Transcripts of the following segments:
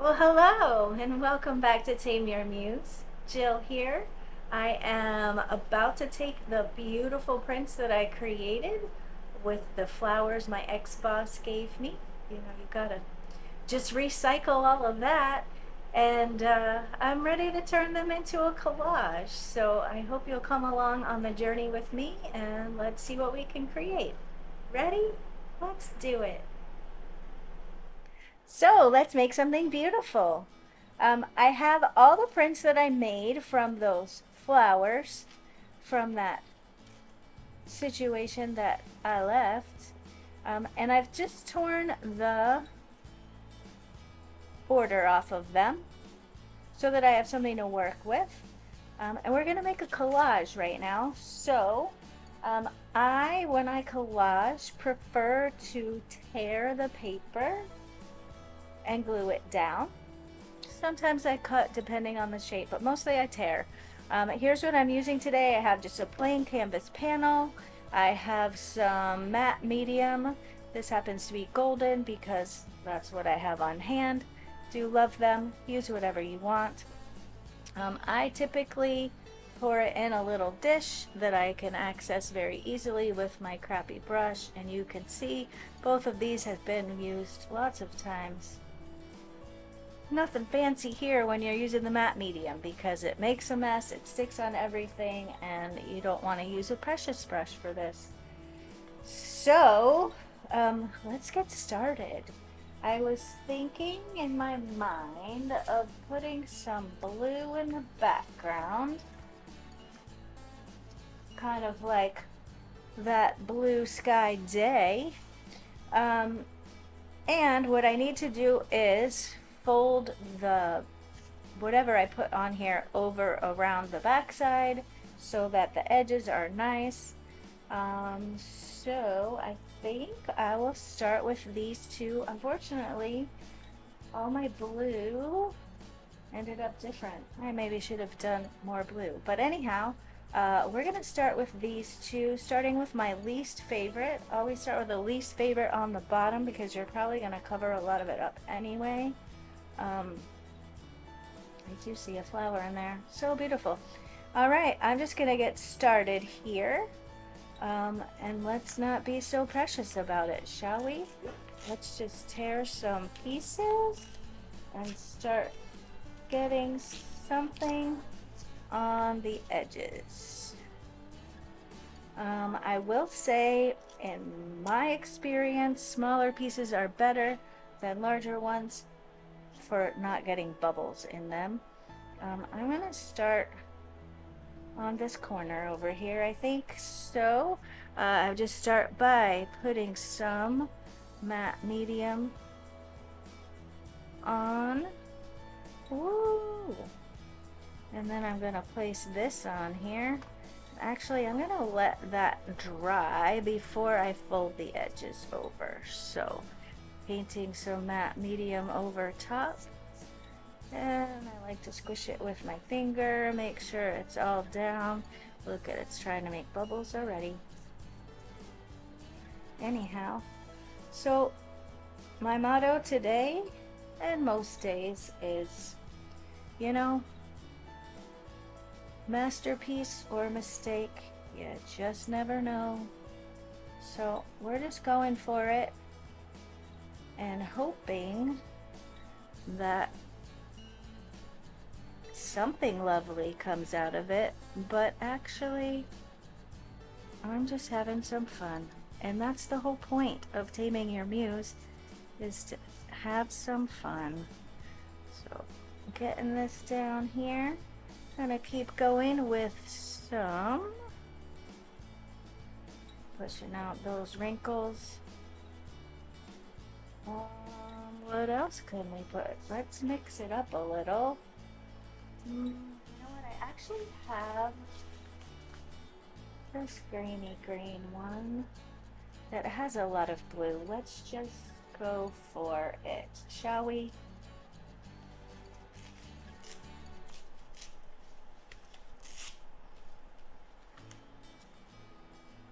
Well, hello, and welcome back to Tame Your Muse. Jill here. I am about to take the beautiful prints that I created with the flowers my ex-boss gave me. You know, you gotta just recycle all of that. And I'm ready to turn them into a collage. So I hope you'll come along on the journey with me and let's see what we can create. Ready? Let's do it. So let's make something beautiful. I have all the prints that I made from those flowers from that situation that I left. And I've just torn the border off of them so that I have something to work with. And we're gonna make a collage right now. So when I collage, prefer to tear the paper and glue it down. Sometimes I cut depending on the shape, but mostly I tear. Here's what I'm using today. I have just a plain canvas panel. I have some matte medium. This happens to be golden because that's what I have on hand. Do love them. Use whatever you want. I typically pour it in a little dish that I can access very easily with my crappy brush, and you can see both of these have been used lots of times. Nothing fancy here when you're using the matte medium because it makes a mess, it sticks on everything, and you don't want to use a precious brush for this. So let's get started. I was thinking in my mind of putting some blue in the background, kind of like that blue sky day. And what I need to do is fold the whatever I put on here over around the backside so that the edges are nice. So I think I will start with these two. Unfortunately, all my blue ended up different. I maybe should have done more blue, but anyhow, we're gonna start with these two, starting with my least favorite. Always start with the least favorite on the bottom because you're probably gonna cover a lot of it up anyway. I do see a flower in there. So beautiful. All right, I'm just gonna get started here. And let's not be so precious about it, shall we? Let's just tear some pieces and start getting something on the edges. I will say, in my experience, smaller pieces are better than larger ones for not getting bubbles in them. I'm gonna start on this corner over here, I think. So I'll just start by putting some matte medium on. Woo! And then I'm gonna place this on here. Actually, I'm gonna let that dry before I fold the edges over. So painting some matte medium over top, and I like to squish it with my finger, make sure it's all down. Look at it's trying to make bubbles already. Anyhow, so my motto today and most days is, you know, masterpiece or mistake, you just never know. So we're just going for it and hoping that something lovely comes out of it, but actually I'm just having some fun, and that's the whole point of taming your muse, is to have some fun. So getting this down here, gonna keep going with some, pushing out those wrinkles. What else can we put? Let's mix it up a little. You know what? I actually have this grainy green one that has a lot of blue. Let's just go for it, shall we?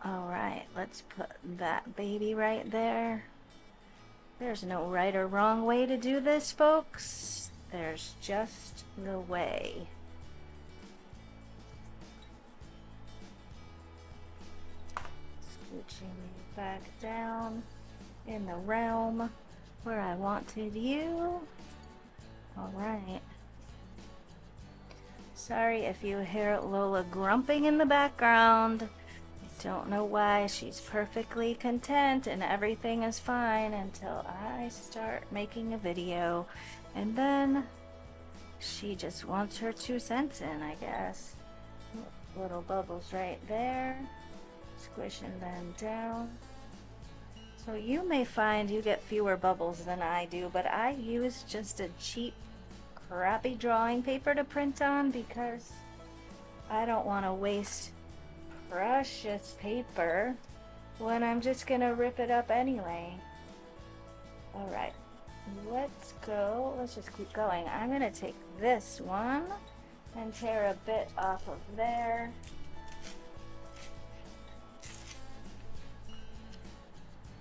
All right, let's put that baby right there. There's no right or wrong way to do this, folks. There's just the way. Scooching you back down in the realm where I wanted you. All right. Sorry if you hear Lola grumping in the background. I don't know why. She's perfectly content and everything is fine until I start making a video. And then she just wants her 2 cents in, I guess. Little bubbles right there. Squishing them down. So you may find you get fewer bubbles than I do, but I use just a cheap, crappy drawing paper to print on because I don't want to waste precious paper when I'm just gonna rip it up anyway. Alright, let's go. Let's just keep going. I'm gonna take this one and tear a bit off of there.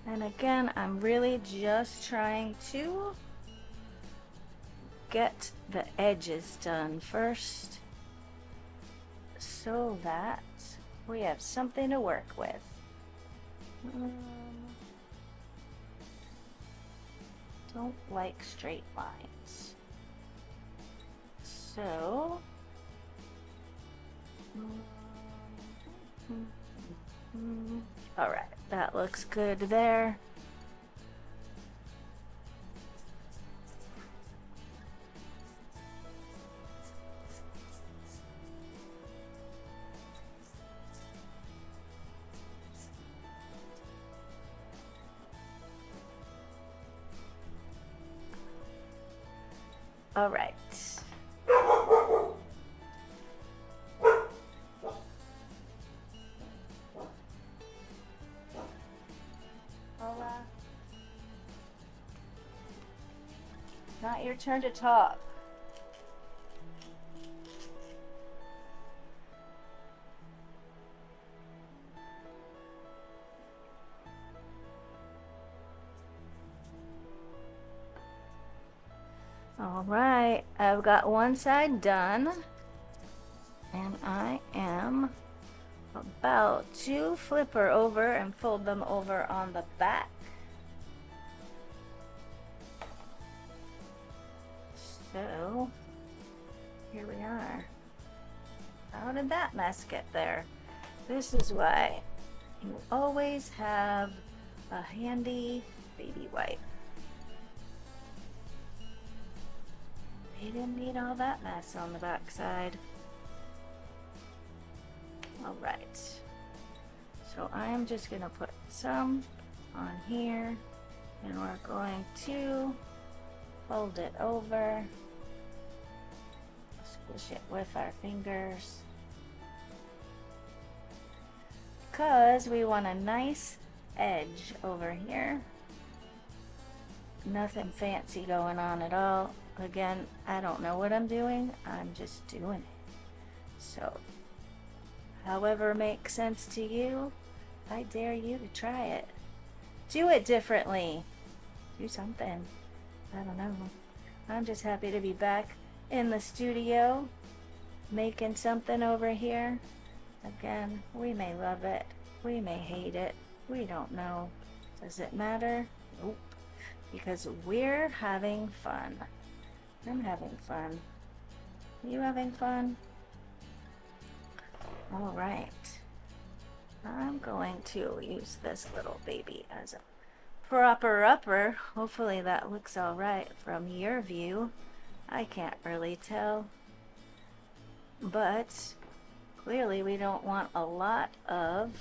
And again, I'm really just trying to get the edges done first so that we have something to work with. Don't like straight lines. So all right, that looks good there. All right. Hola. Not your turn to talk. All right, I've got one side done, and I am about to flip her over and fold them over on the back. So, here we are. How did that mess get there? This is why you always have a handy baby wipe. You didn't need all that mess on the back side. All right. So I am just gonna put some on here, and we're going to fold it over, squish it with our fingers, because we want a nice edge over here. Nothing fancy going on at all. Again, I don't know what I'm doing. I'm just doing it. So, however makes sense to you, I dare you to try it. Do it differently. Do something. I don't know. I'm just happy to be back in the studio, making something over here. Again, we may love it. We may hate it. We don't know. Does it matter? Nope. Because we're having fun. I'm having fun. You having fun? All right. I'm going to use this little baby as a proper upper. Hopefully that looks all right from your view. I can't really tell. But clearly we don't want a lot of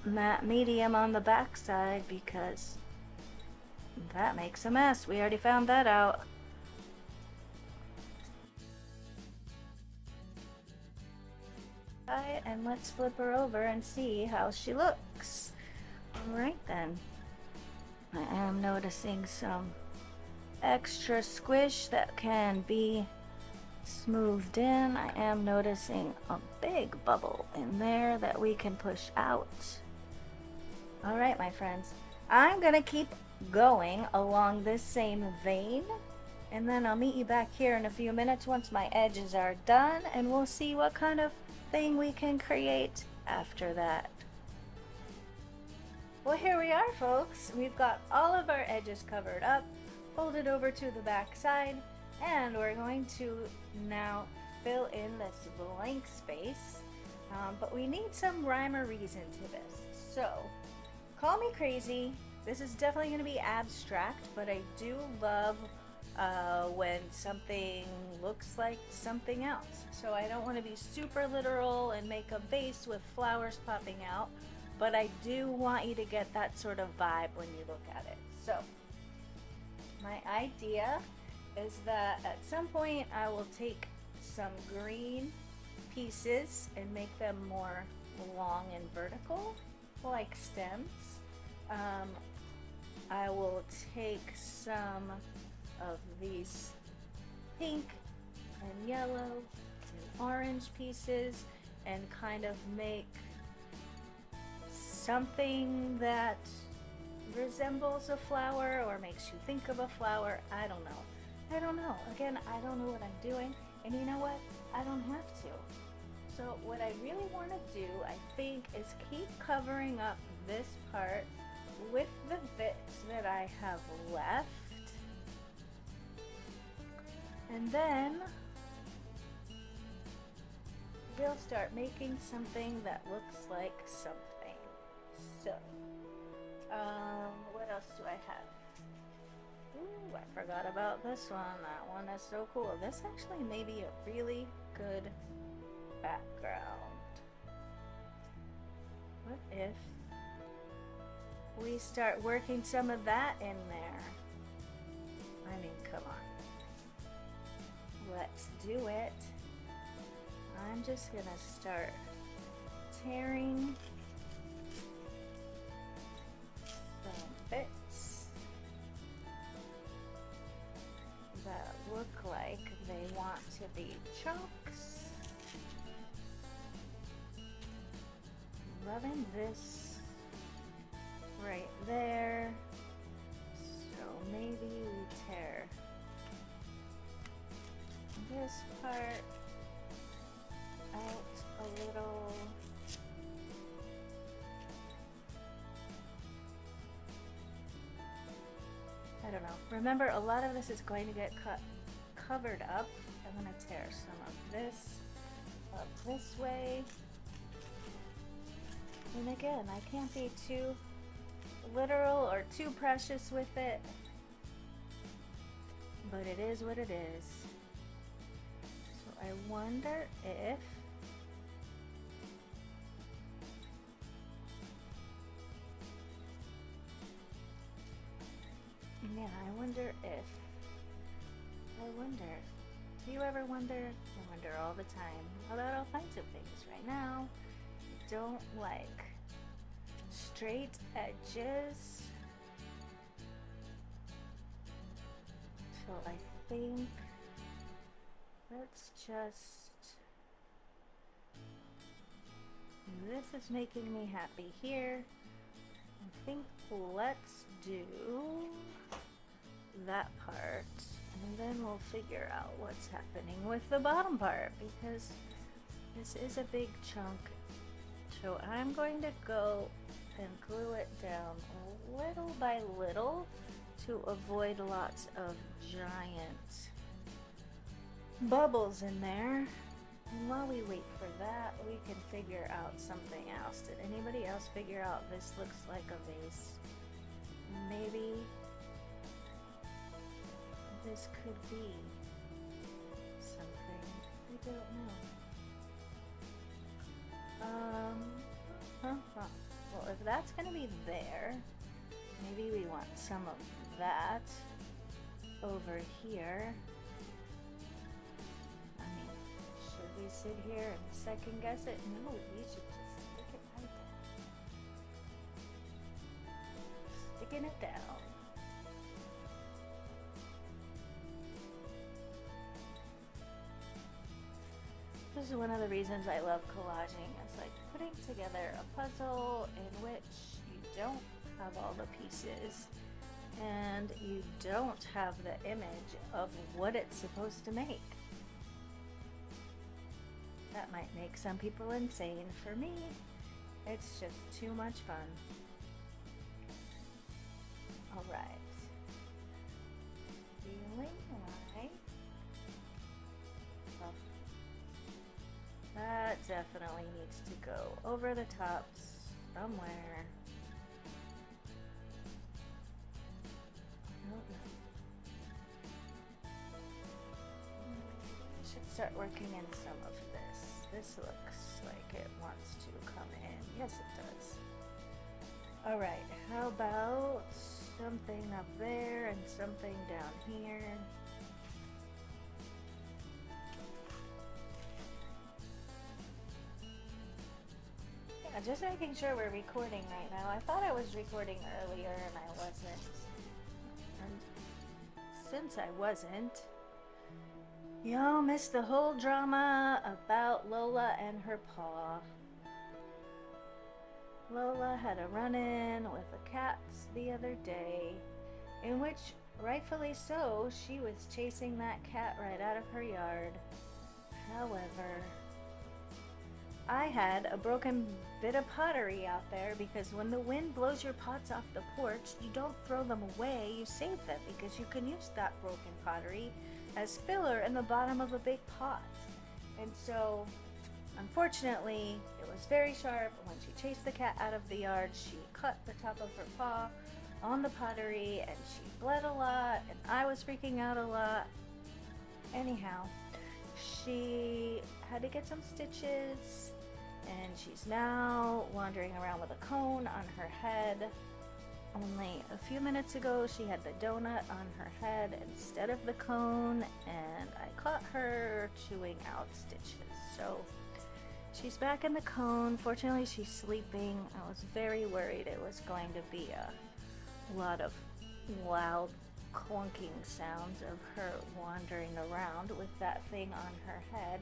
matte medium on the back side because that makes a mess. We already found that out. And let's flip her over and see how she looks. Alright then. I am noticing some extra squish that can be smoothed in. I am noticing a big bubble in there that we can push out. Alright, my friends. I'm gonna keep going along this same vein And then I'll meet you back here in a few minutes once my edges are done, and we'll see what kind of thing we can create after that. Well, here we are, folks. We've got all of our edges covered up, folded over to the back side, and we're going to now fill in this blank space. But we need some rhyme or reason to this. So, call me crazy. This is definitely going to be abstract, but I do love when something looks like something else. So I don't want to be super literal and make a vase with flowers popping out, but I do want you to get that sort of vibe when you look at it. So my idea is that at some point I will take some green pieces and make them more long and vertical, like stems. I will take some of these pink and yellow and orange pieces and kind of make something that resembles a flower or makes you think of a flower. I don't know. Again, I don't know what I'm doing, and you know what? I don't have to. So what I really want to do, I think, is keep covering up this part with the bits that I have left. And then we'll start making something that looks like something. So, what else do I have? Ooh, I forgot about this one. That one is so cool. This actually may be a really good background. What if we start working some of that in there? I mean, come on. Let's do it. I'm just gonna start tearing some bits that look like they want to be chunks. Loving this right there. So maybe we tear this part out a little. I don't know. Remember, a lot of this is going to get covered up. I'm going to tear some of this up this way. And again, I can't be too literal or too precious with it, but it is what it is. I wonder if do you ever wonder? I wonder all the time about all kinds of things. Right now, I don't like straight edges, so I think let's just, this is making me happy here. I think let's do that part, and then we'll figure out what's happening with the bottom part, because this is a big chunk. So I'm going to go and glue it down little by little to avoid lots of giant bubbles in there. And while we wait for that, we can figure out something else. Did anybody else figure out this looks like a vase? Maybe this could be something. I don't know. Well, if that's gonna be there, maybe we want some of that over here. I mean, should we sit here and second guess it? No, we should just stick it right down. Sticking it down. This is one of the reasons I love collaging. It's like putting together a puzzle in which you don't have all the pieces and you don't have the image of what it's supposed to make. That might make some people insane. For me, it's just too much fun. Alright. Feeling like... Oh, that definitely needs to go over the top somewhere. I don't know. I should start working in some of this. This looks like it wants to come in. Yes, it does. Alright, how about something up there and something down here? Yeah, just making sure we're recording right now. I thought I was recording earlier and I wasn't. And since I wasn't, y'all missed the whole drama about Lola and her paw. Lola had a run-in with the cats the other day, in which, rightfully so, she was chasing that cat right out of her yard. However, I had a broken bit of pottery out there because when the wind blows your pots off the porch, you don't throw them away, you save them because you can use that broken pottery as filler in the bottom of a big pot. And so, unfortunately, it was very sharp. When she chased the cat out of the yard, she cut the top of her paw on the pottery and she bled a lot and I was freaking out a lot. Anyhow, she had to get some stitches and she's now wandering around with a cone on her head. Only a few minutes ago she had the donut on her head instead of the cone, and I caught her chewing out stitches. So she's back in the cone. Fortunately she's sleeping. I was very worried it was going to be a lot of loud clunking sounds of her wandering around with that thing on her head.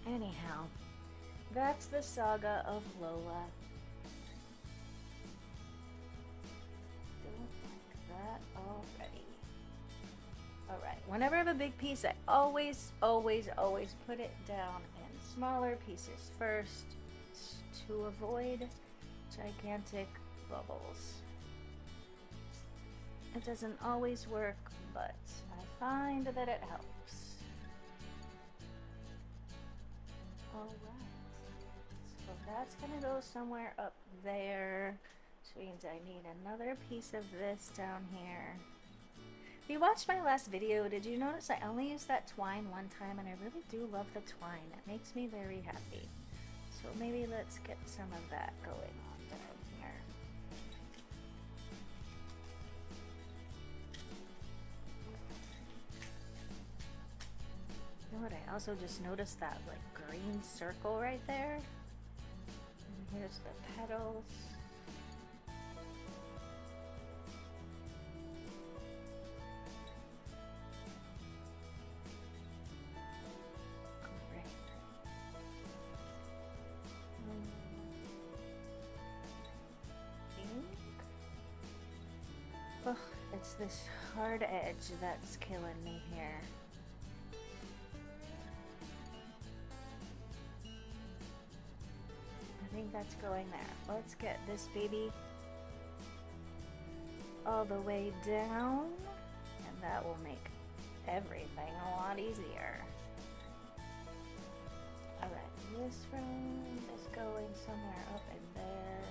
Anyhow, that's the saga of Lola. Don't like that already. Alright, whenever I have a big piece, I always put it down in smaller pieces first to avoid gigantic bubbles. It doesn't always work, but I find that it helps. Alright, so that's gonna go somewhere up there, which means I need another piece of this down here. If you watched my last video, did you notice I only used that twine one time, and I really do love the twine. It makes me very happy. So maybe let's get some of that going on down here. You know what, I also just noticed that like green circle right there. And here's the petals. Great. Pink. Ugh, it's this hard edge that's killing me here. I think that's going there. Let's get this baby all the way down, and that will make everything a lot easier. Alright, this round is going somewhere up in there.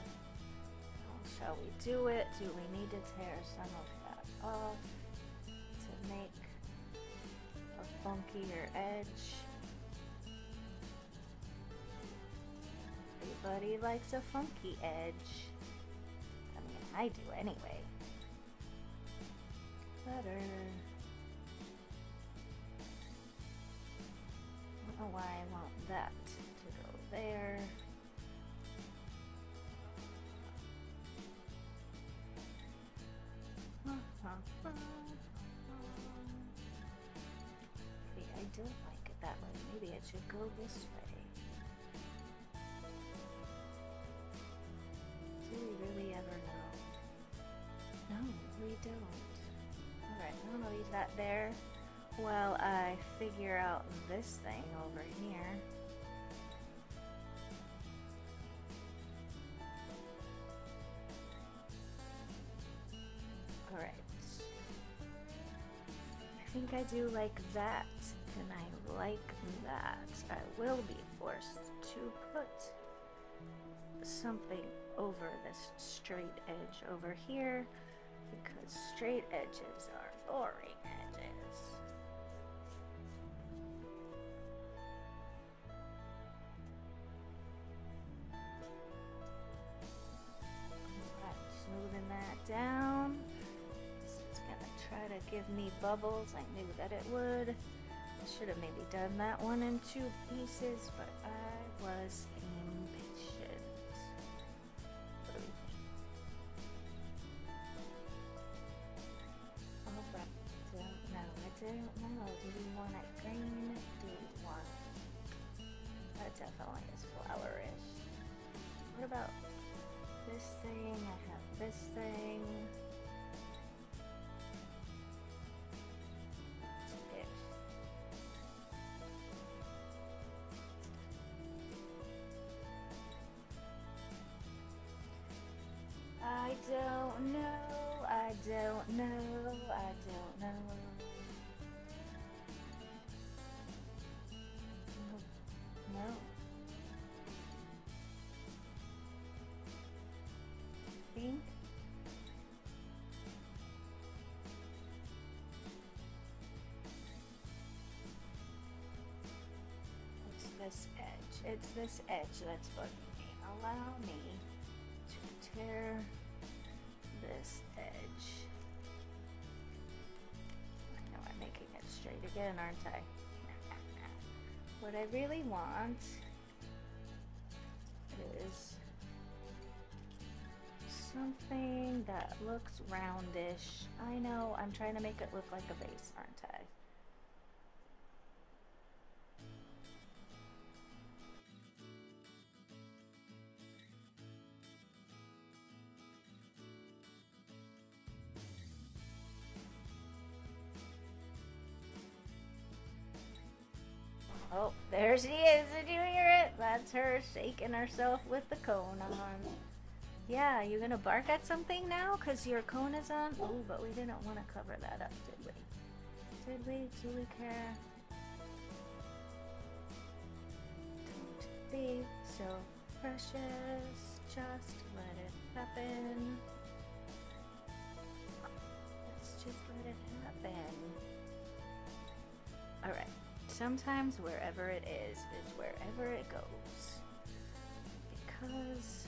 How shall we do it? Do we need to tear some of that off to make a funkier edge? Everybody likes a funky edge. I mean, I do anyway. Better. I don't know why I want that to go there. See, I don't like it that way. Maybe it should go this way. Do we really ever know? figure out this thing over here. Alright. I think I do like that, and I like that. I will be forced to put something over this straight edge over here, because straight edges are boring edges. Alright, smoothing that down. It's gonna try to give me bubbles. I knew that it would. I should have maybe done that one in 2 pieces, but I was impatient. Alright, I don't know. Do we want it green? Do we want it? That definitely is flowerish. What about this thing? I have this thing. I don't know, I don't know, I don't know. No. Think? It's this edge. It's this edge that's bugging me. Allow me to tear this edge. I know I'm making it straight again, aren't I? What I really want is something that looks roundish. I know, I'm trying to make it look like a vase, aren't I? Oh, there she is. Did you hear it? That's her shaking herself with the cone on. Yeah, you gonna bark at something now? Because your cone is on? Oh, but we didn't want to cover that up, did we? Did we? Do we care? Don't be so precious. Just let it happen. Let's just let it happen. Alright. Sometimes wherever it is wherever it goes. Because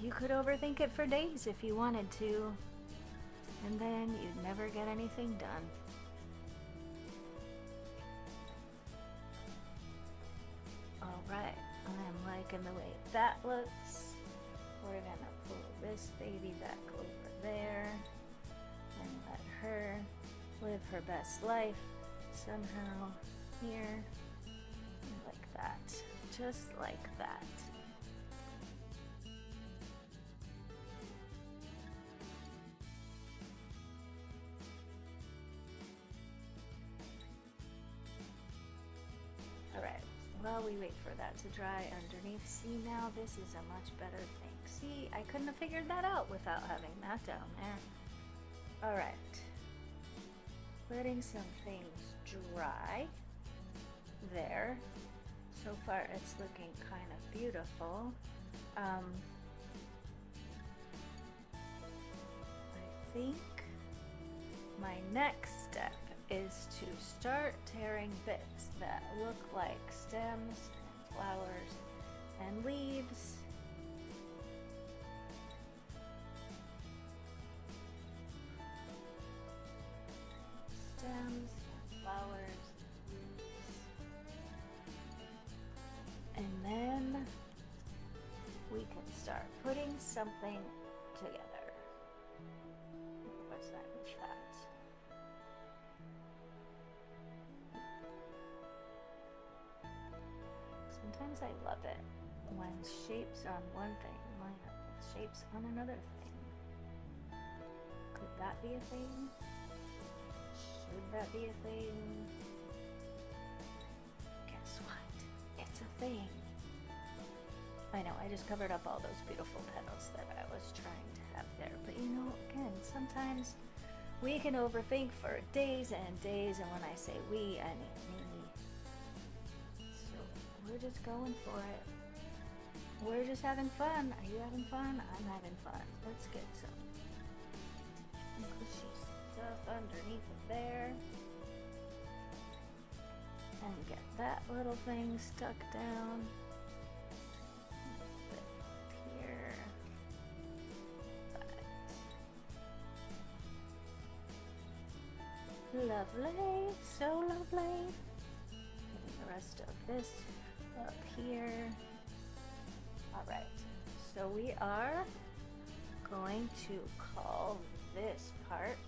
you could overthink it for days if you wanted to, and then you'd never get anything done. Alright, I'm liking the way that looks. We're gonna pull this baby back over there and let her live her best life somehow here, like that, just like that. Alright, while we wait for that to dry underneath, see, now this is a much better thing. See, I couldn't have figured that out without having that down there. Alright. Letting some things dry there. So far it's looking kind of beautiful. I think my next step is to start tearing bits that look like stems and flowers and leaves. Stems, flowers, leaves. And then we can start putting something together. What's that with that? Sometimes I love it when shapes on one thing line up with shapes on another thing. Could that be a thing? Would that be a thing? Guess what? It's a thing. I know, I just covered up all those beautiful petals that I was trying to have there. But you know, again, sometimes we can overthink for days and days, and when I say we, I mean me. So we're just going for it. We're just having fun. Are you having fun? I'm having fun. Let's get some cushy stuff underneath it there. And get that little thing stuck down. Here. Lovely, so lovely. Getting the rest of this up here. Alright, so we are going to call this part,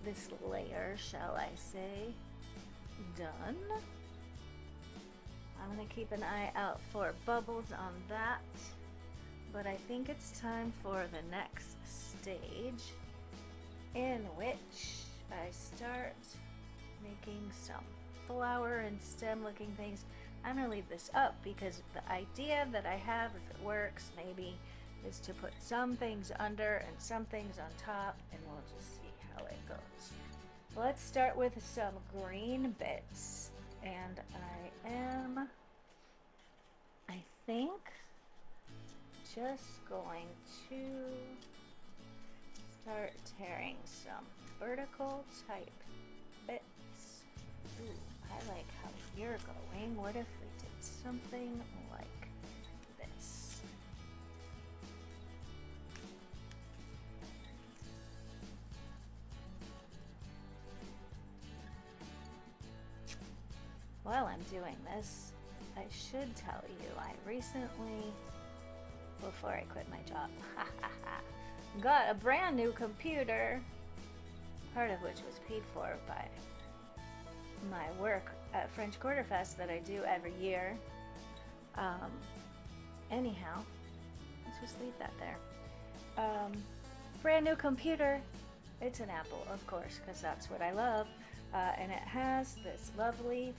this layer, shall I say, done. I'm going to keep an eye out for bubbles on that, but I think it's time for the next stage, in which I start making some flower and stem looking things. I'm going to leave this up because the idea that I have, if it works, maybe, is to put some things under and some things on top, and we'll just see how it goes. Let's start with some green bits, and I think, just going to start tearing some vertical type bits. Ooh, I like how you're going. What if we did something like this? While I'm doing this, I should tell you I recently, before I quit my job, got a brand new computer, part of which was paid for by my work at French Quarter Fest that I do every year. Anyhow, let's just leave that there. Brand new computer. It's an Apple, of course, because that's what I love. And it has this lovely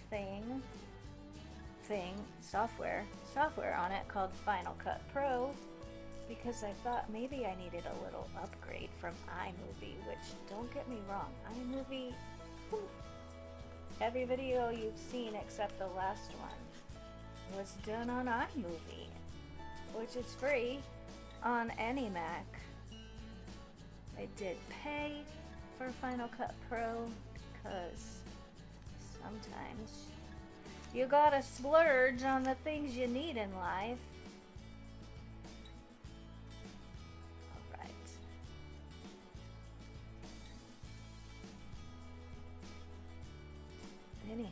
software on it called Final Cut Pro, because I thought maybe I needed a little upgrade from iMovie, which, don't get me wrong, iMovie, whew, every video you've seen except the last one was done on iMovie, which is free on any Mac. I did pay for Final Cut Pro because sometimes you gotta splurge on the things you need in life. Alright. Anyhow,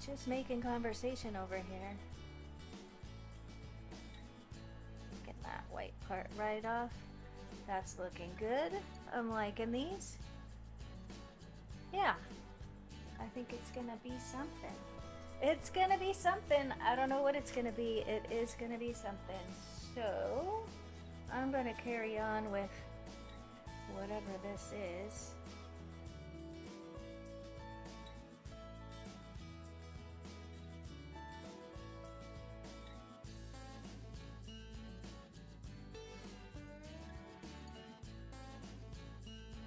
just making conversation over here. Get that white part right off. That's looking good. I'm liking these. Yeah, I think it's gonna be something. It's gonna be something. I don't know what it's gonna be. It is gonna be something. So I'm gonna carry on with whatever this is.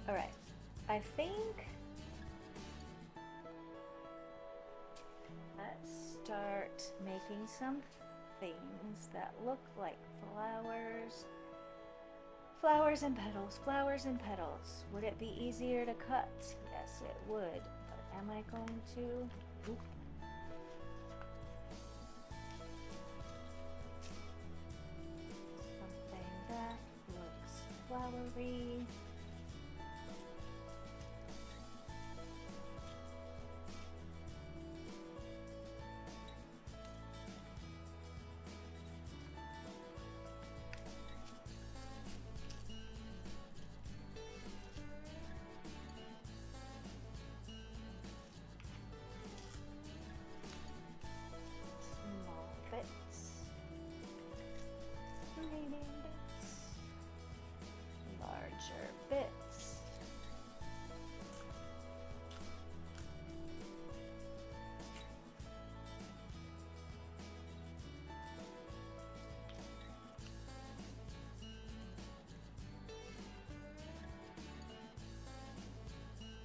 All right, I think let's start making some things that look like flowers. Flowers and petals, flowers and petals. Would it be easier to cut? Yes, it would. But am I going to? Oop. Something that looks flowery.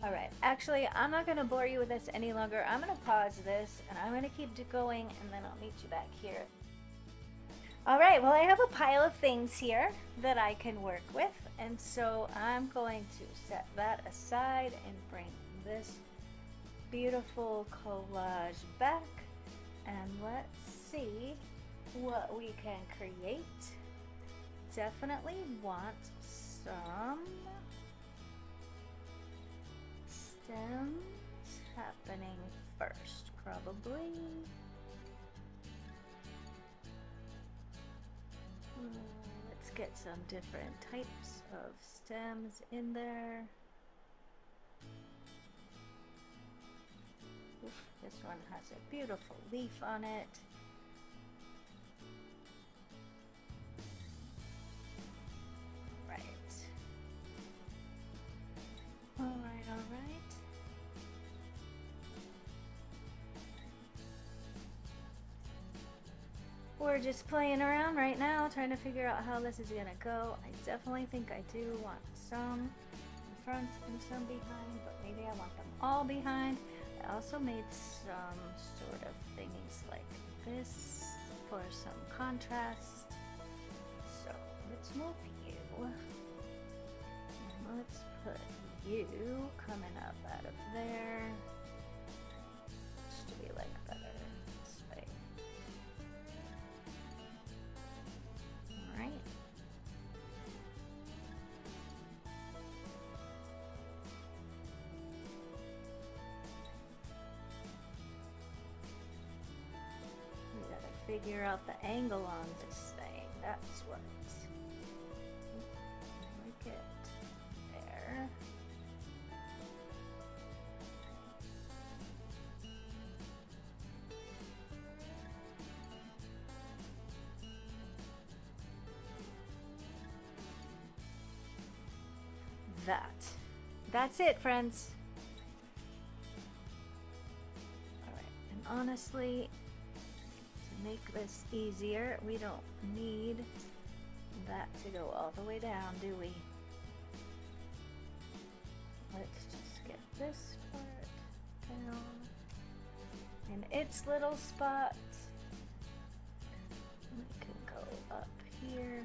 Alright, actually, I'm not going to bore you with this any longer. I'm going to pause this, and I'm going to keep going, and then I'll meet you back here. Alright, well, I have a pile of things here that I can work with, and so I'm going to set that aside and bring this beautiful collage back, and let's see what we can create. Definitely want some stems happening first, probably. Let's get some different types of stems in there. Oof, this one has a beautiful leaf on it. Alright. We're just playing around right now, trying to figure out how this is gonna go. I definitely think I do want some in front and some behind, but maybe I want them all behind. I also made some sort of thingies like this for some contrast. So let's move you. And let's put you coming up out of there. Which do we like better? This way. Alright. We gotta figure out the angle on this thing. That's what. Like it there. That's it, friends. Alright, and honestly, to make this easier, we don't need that to go all the way down, do we? Let's just get this part down in its little spot. We can go up here.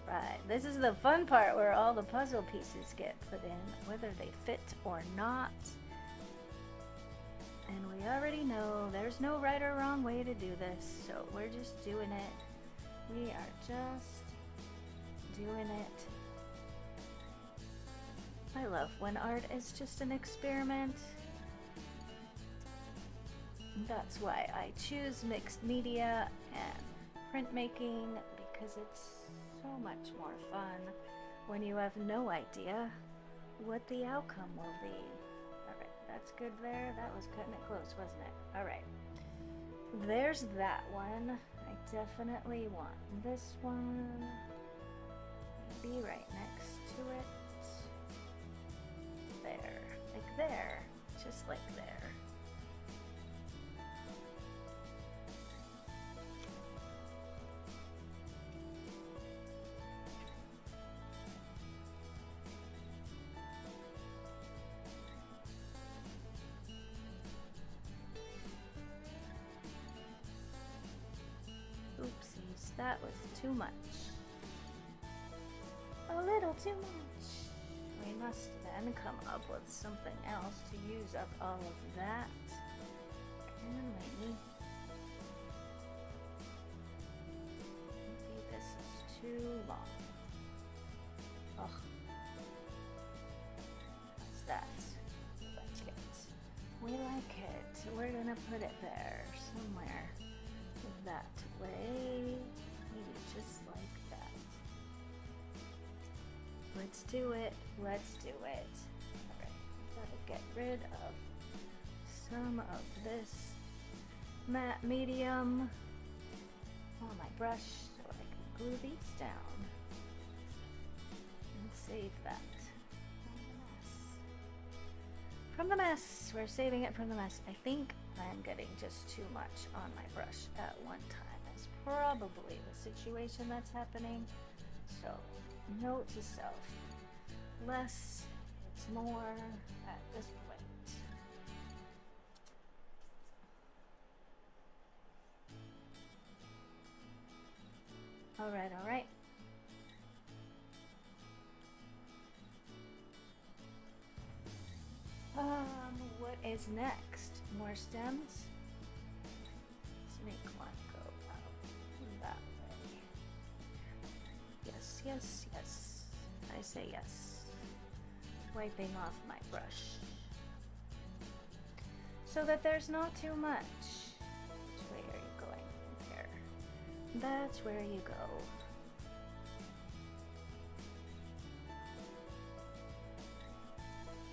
Right, this is the fun part where all the puzzle pieces get put in, whether they fit or not. And we already know there's no right or wrong way to do this, so we're just doing it. We are just doing it. I love when art is just an experiment. That's why I choose mixed media and printmaking, because it's so much more fun when you have no idea what the outcome will be. Alright, that's good there. That was cutting it close, wasn't it? Alright. There's that one. I definitely want this one. Be right next to it. There. Like there. Just like there. Oopsies, that was too much. A little too much. We must then come up with something else to use up all of that. Can we? Maybe this is too long. Ugh. How's that? We like it. We like it. We're gonna put it there somewhere. That way, maybe just like that. Let's do it. Let's do it. Alright, gotta get rid of some of this matte medium on my brush so I can glue these down and save that from the mess. We're saving it from the mess. I think I'm getting just too much on my brush at one time. That's probably the situation that's happening. So, note to self, less it's more at this point. All right, all right. What is next? More stems? Let's make one go out that way. Yes, yes, yes. I say yes. Wiping off my brush. So that there's not too much. Which way are you going? There. That's where you go.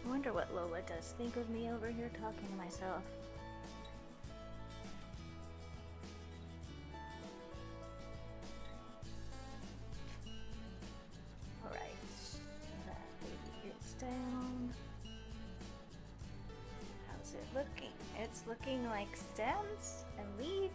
I wonder what Lola does think of me over here talking to myself. Alright, that baby is down. How's it looking? It's looking like stems and leaves.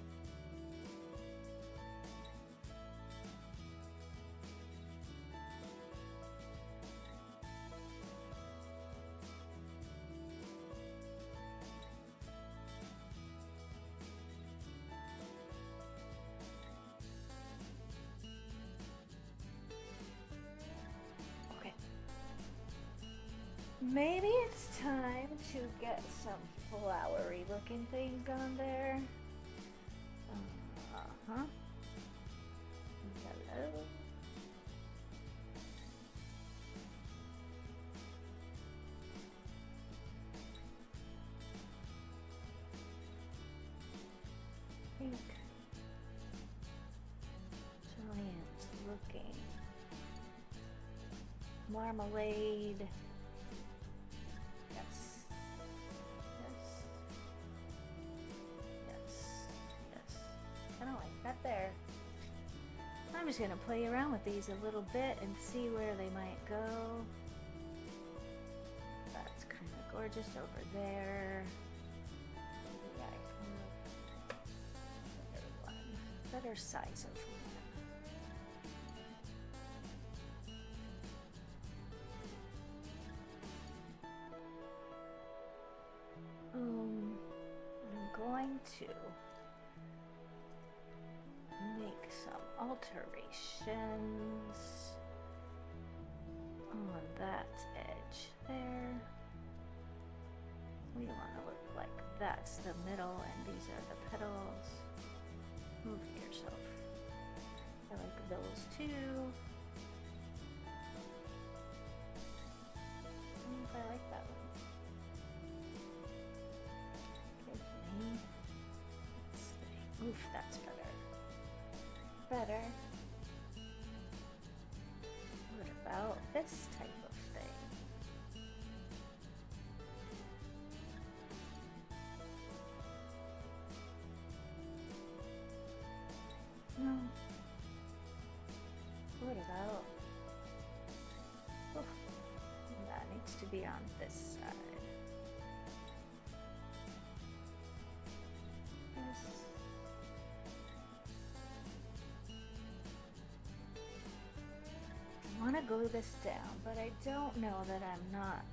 Maybe it's time to get some flowery looking things on there. Uh-huh. Hello. Pink. Giant looking. Marmalade. There. I'm just gonna play around with these a little bit and see where they might go. That's kind of gorgeous over there. Maybe I have a better one, better size of one. I'm going to make some alterations on that edge there. We want to look like that's the middle and these are the petals. Move yourself. I like those too. I don't know if I like that one. Give me. Let's see. Oof, that's better. Better. What about this type of thing? No. What about? Oof. That needs to be on this side. I want to glue this down, but I don't know that I'm not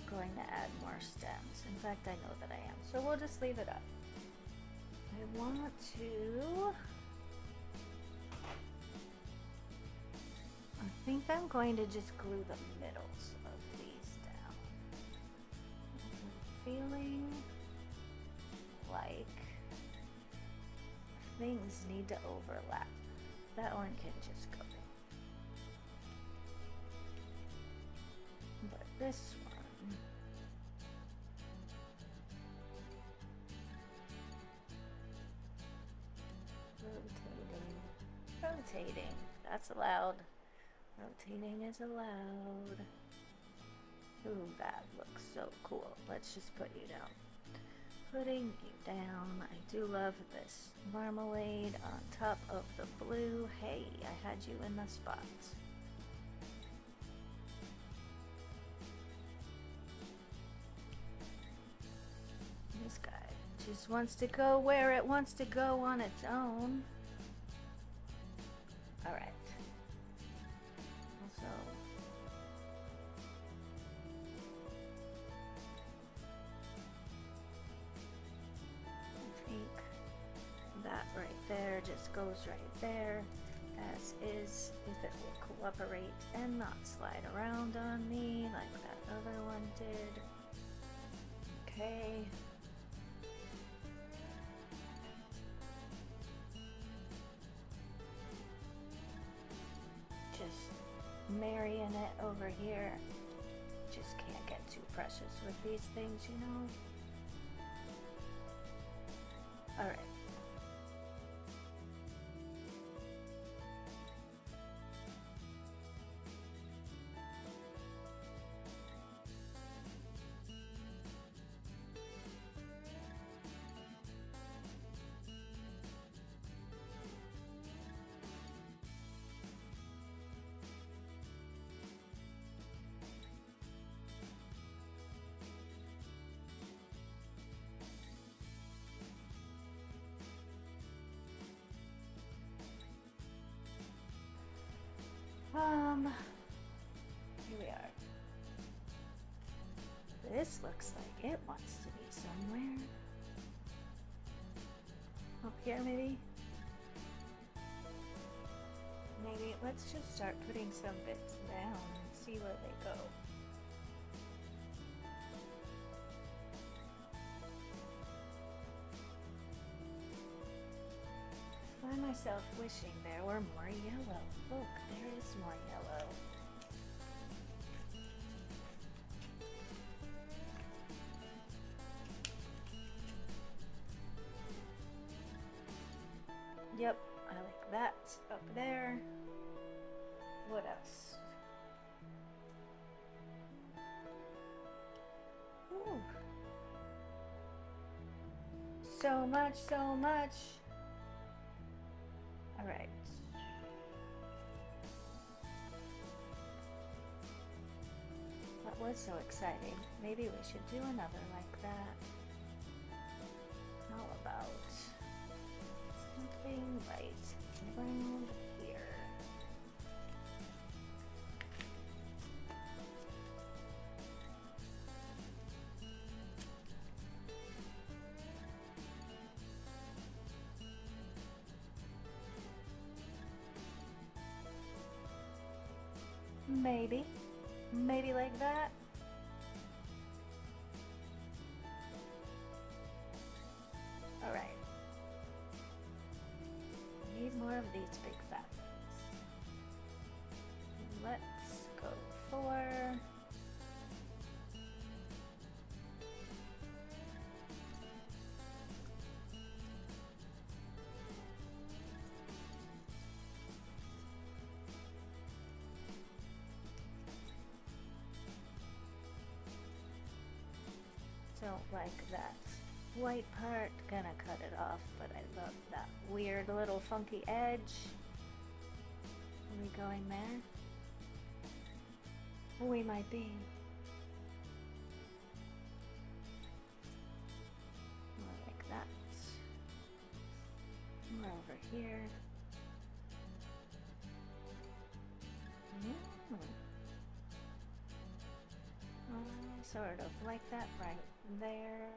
going to add more stems. In fact, I know that I am. So we'll just leave it up. I want to... I think I'm going to just glue the middles of these down. I'm feeling like things need to overlap. That one can just go. But this one, rotating, that's allowed. Rotating is allowed. Ooh, that looks so cool. Let's just put you down. Putting you down. I do love this marmalade on top of the blue. Hey, I had you in the spot. This guy just wants to go where it wants to go on its own. Alright. Also, just goes right there, as is, if it will cooperate and not slide around on me like that other one did. Okay. Just marrying it over here. Just can't get too precious with these things, you know. All right. Here we are. This looks like it wants to be somewhere. Up here, maybe? Maybe let's just start putting some bits down and see where they go. I find myself wishing there were more yellow. Look, there is more yellow. Yep, I like that up there. What else? Ooh. So much, so much. All right. That was so exciting. Maybe we should do another like that. How about something right around here? Maybe like that. All right. Need more of these big fat things. Let's go for don't like that white part, gonna cut it off, but I love that weird little funky edge. Are we going there? We might be. More like that. More over here. Sort of like that right there.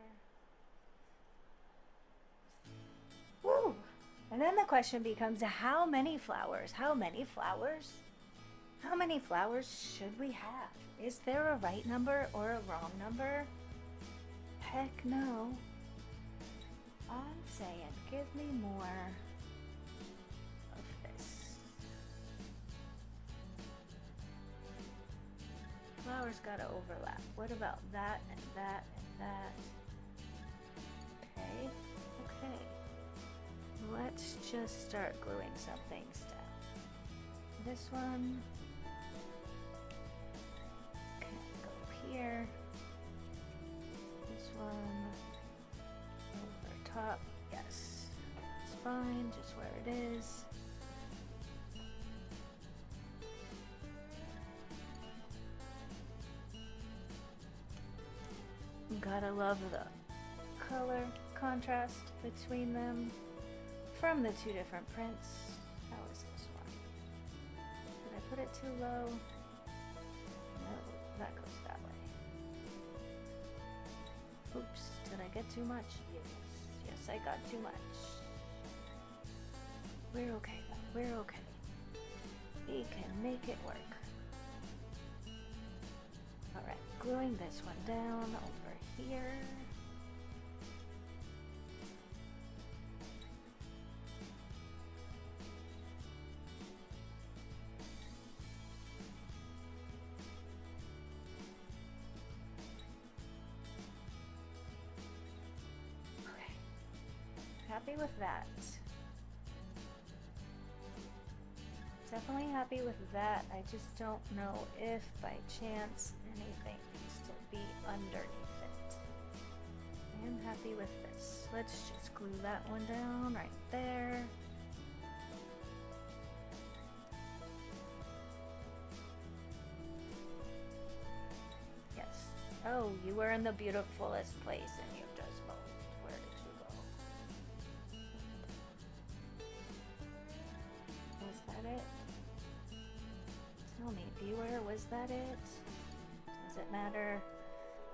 Woo! And then the question becomes, how many flowers? How many flowers? How many flowers should we have? Is there a right number or a wrong number? Heck no. I'm saying, give me more of this. Flowers gotta overlap. What about that and that and that? Okay, okay. Let's just start gluing some things down. This one can go here. This one over top. Yes, it's fine, just where it is. Gotta love the color contrast between them from the two different prints. How is this one? Did I put it too low? No, that goes that way. Oops, did I get too much? Yes, yes, I got too much. We're okay though, we're okay. We can make it work. Alright, gluing this one down over here. Okay, happy with that. Definitely happy with that. I just don't know if by chance anything needs to be underneath it. I am happy with this. Let's just glue that one down right there. Yes. Oh, you were in the beautifulest place and you just moved. Where did you go? Was that it? Tell me, viewer, was that it? Does it matter?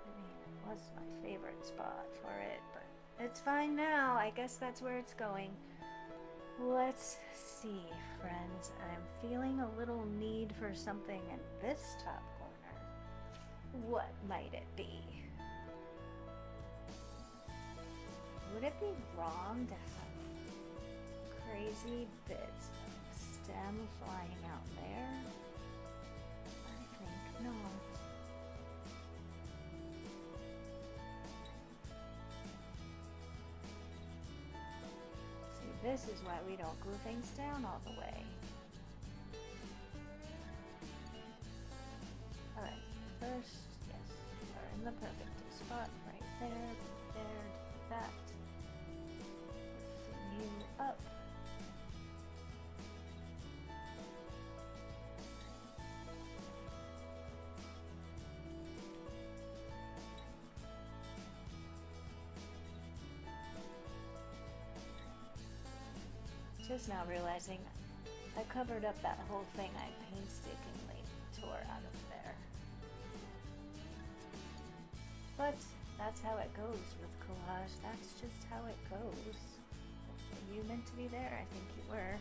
I mean, it was my favorite spot for it, but it's fine now. I guess that's where it's going. Let's see, friends. I'm feeling a little need for something in this top corner. What might it be? Would it be wrong to have crazy bits of stem flying out there? Not. See, this is why we don't glue things down all the way. Alright, first, yes, we're in the perfect spot right there, do that. Lifting you up. Just now realizing I covered up that whole thing I painstakingly tore out of there. But that's how it goes with collage. That's just how it goes. Were you meant to be there? I think you were.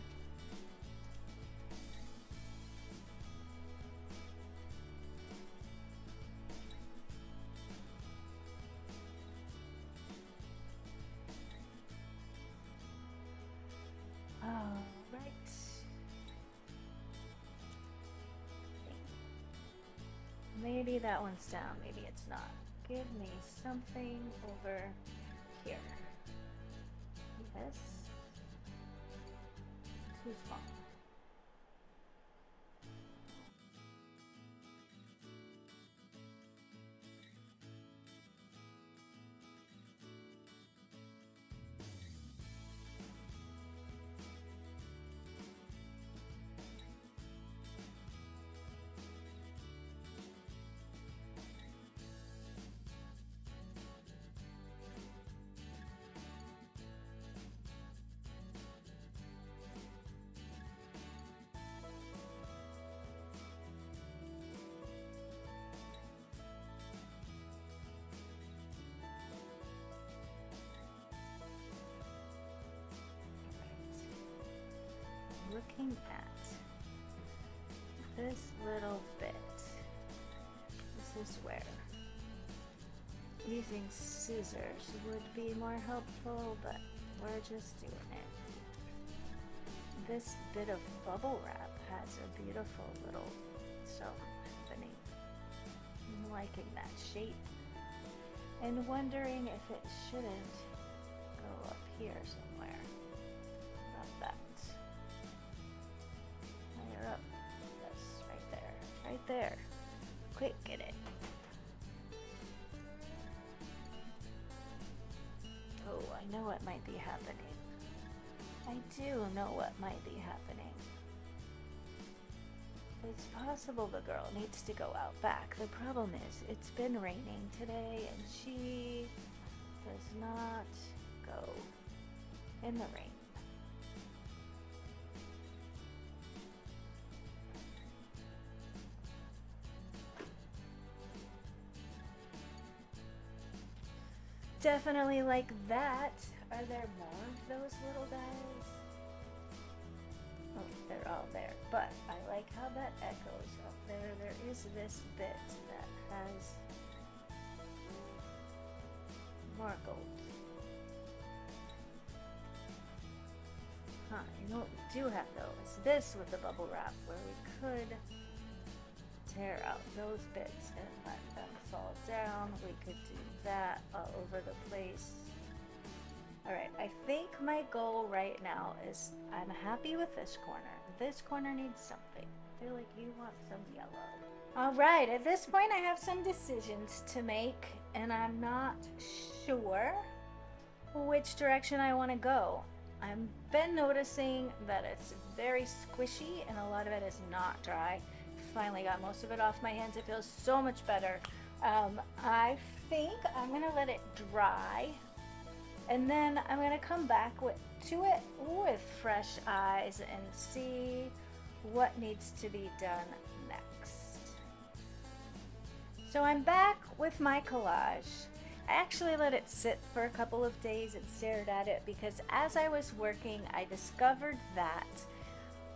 Maybe that one's down, maybe it's not. Give me something over here. Yes. Too small. Looking at this little bit, this is where using scissors would be more helpful, but we're just doing it. This bit of bubble wrap has a beautiful little sew happening. I'm liking that shape and wondering if it shouldn't go up here somewhere. About that. Higher up. Yes, right there. Right there. Quick, get it. Oh, I know what might be happening. I do know what might be happening. It's possible the girl needs to go out back. The problem is, it's been raining today and she does not go in the rain. Definitely like that. Are there more of those little guys? Oh, they're all there. But I like how that echoes up there. There is this bit that has more gold. Huh, you know what we do have though is this with the bubble wrap where we could tear out those bits and let them fall down. We could do that all over the place. Alright, I think my goal right now is I'm happy with this corner. This corner needs something. I feel like you want some yellow. Alright, at this point I have some decisions to make and I'm not sure which direction I want to go. I've been noticing that it's very squishy and a lot of it is not dry. Finally got most of it off my hands. It feels so much better. I think I'm gonna let it dry and then I'm gonna come back to it with fresh eyes and see what needs to be done next. So I'm back with my collage. I actually let it sit for a couple of days and stared at it because as I was working, I discovered that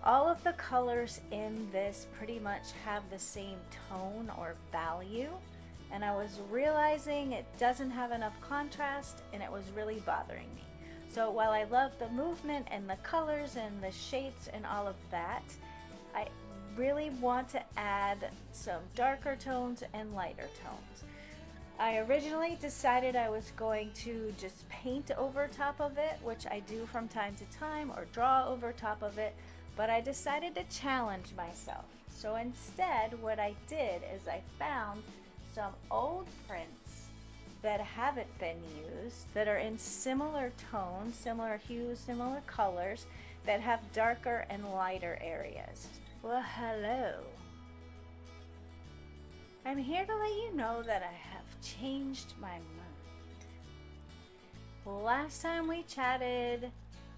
all of the colors in this pretty much have the same tone or value. And I was realizing it doesn't have enough contrast and it was really bothering me. So while I love the movement and the colors and the shapes and all of that, I really want to add some darker tones and lighter tones. I originally decided I was going to just paint over top of it, which I do from time to time, or draw over top of it, but I decided to challenge myself. So instead, what I did is I found some old prints that haven't been used, that are in similar tones, similar hues, similar colors, that have darker and lighter areas. Well, hello. I'm here to let you know that I have changed my mind. Last time we chatted,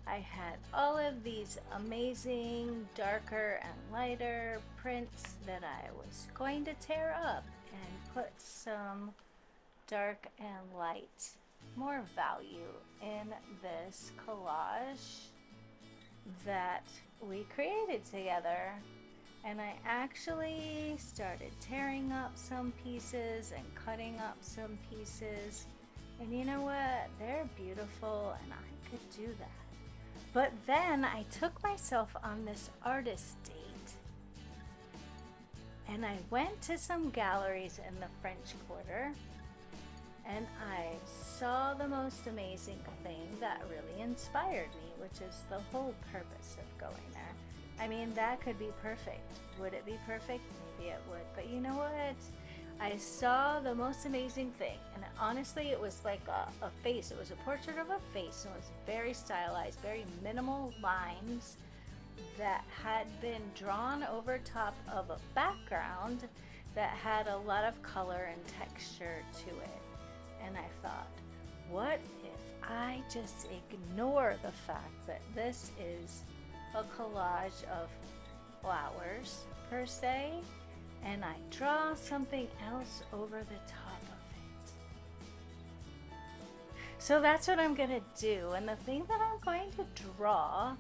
I had all of these amazing darker and lighter prints that I was going to tear up and put some dark and light, more value in this collage that we created together. And I actually started tearing up some pieces and cutting up some pieces. And you know what? They're beautiful and I could do that. But then I took myself on this artist date. And I went to some galleries in the French Quarter. And I saw the most amazing thing that really inspired me, which is the whole purpose of going there. I mean, that could be perfect. Would it be perfect? Maybe it would. But you know what? I saw the most amazing thing. And honestly, it was like a face. It was a portrait of a face. It was very stylized, very minimal lines that had been drawn over top of a background that had a lot of color and texture to it. And I thought, what if I just ignore the fact that this is a collage of flowers per se, and I draw something else over the top of it. So that's what I'm gonna do, and the thing that I'm going to draw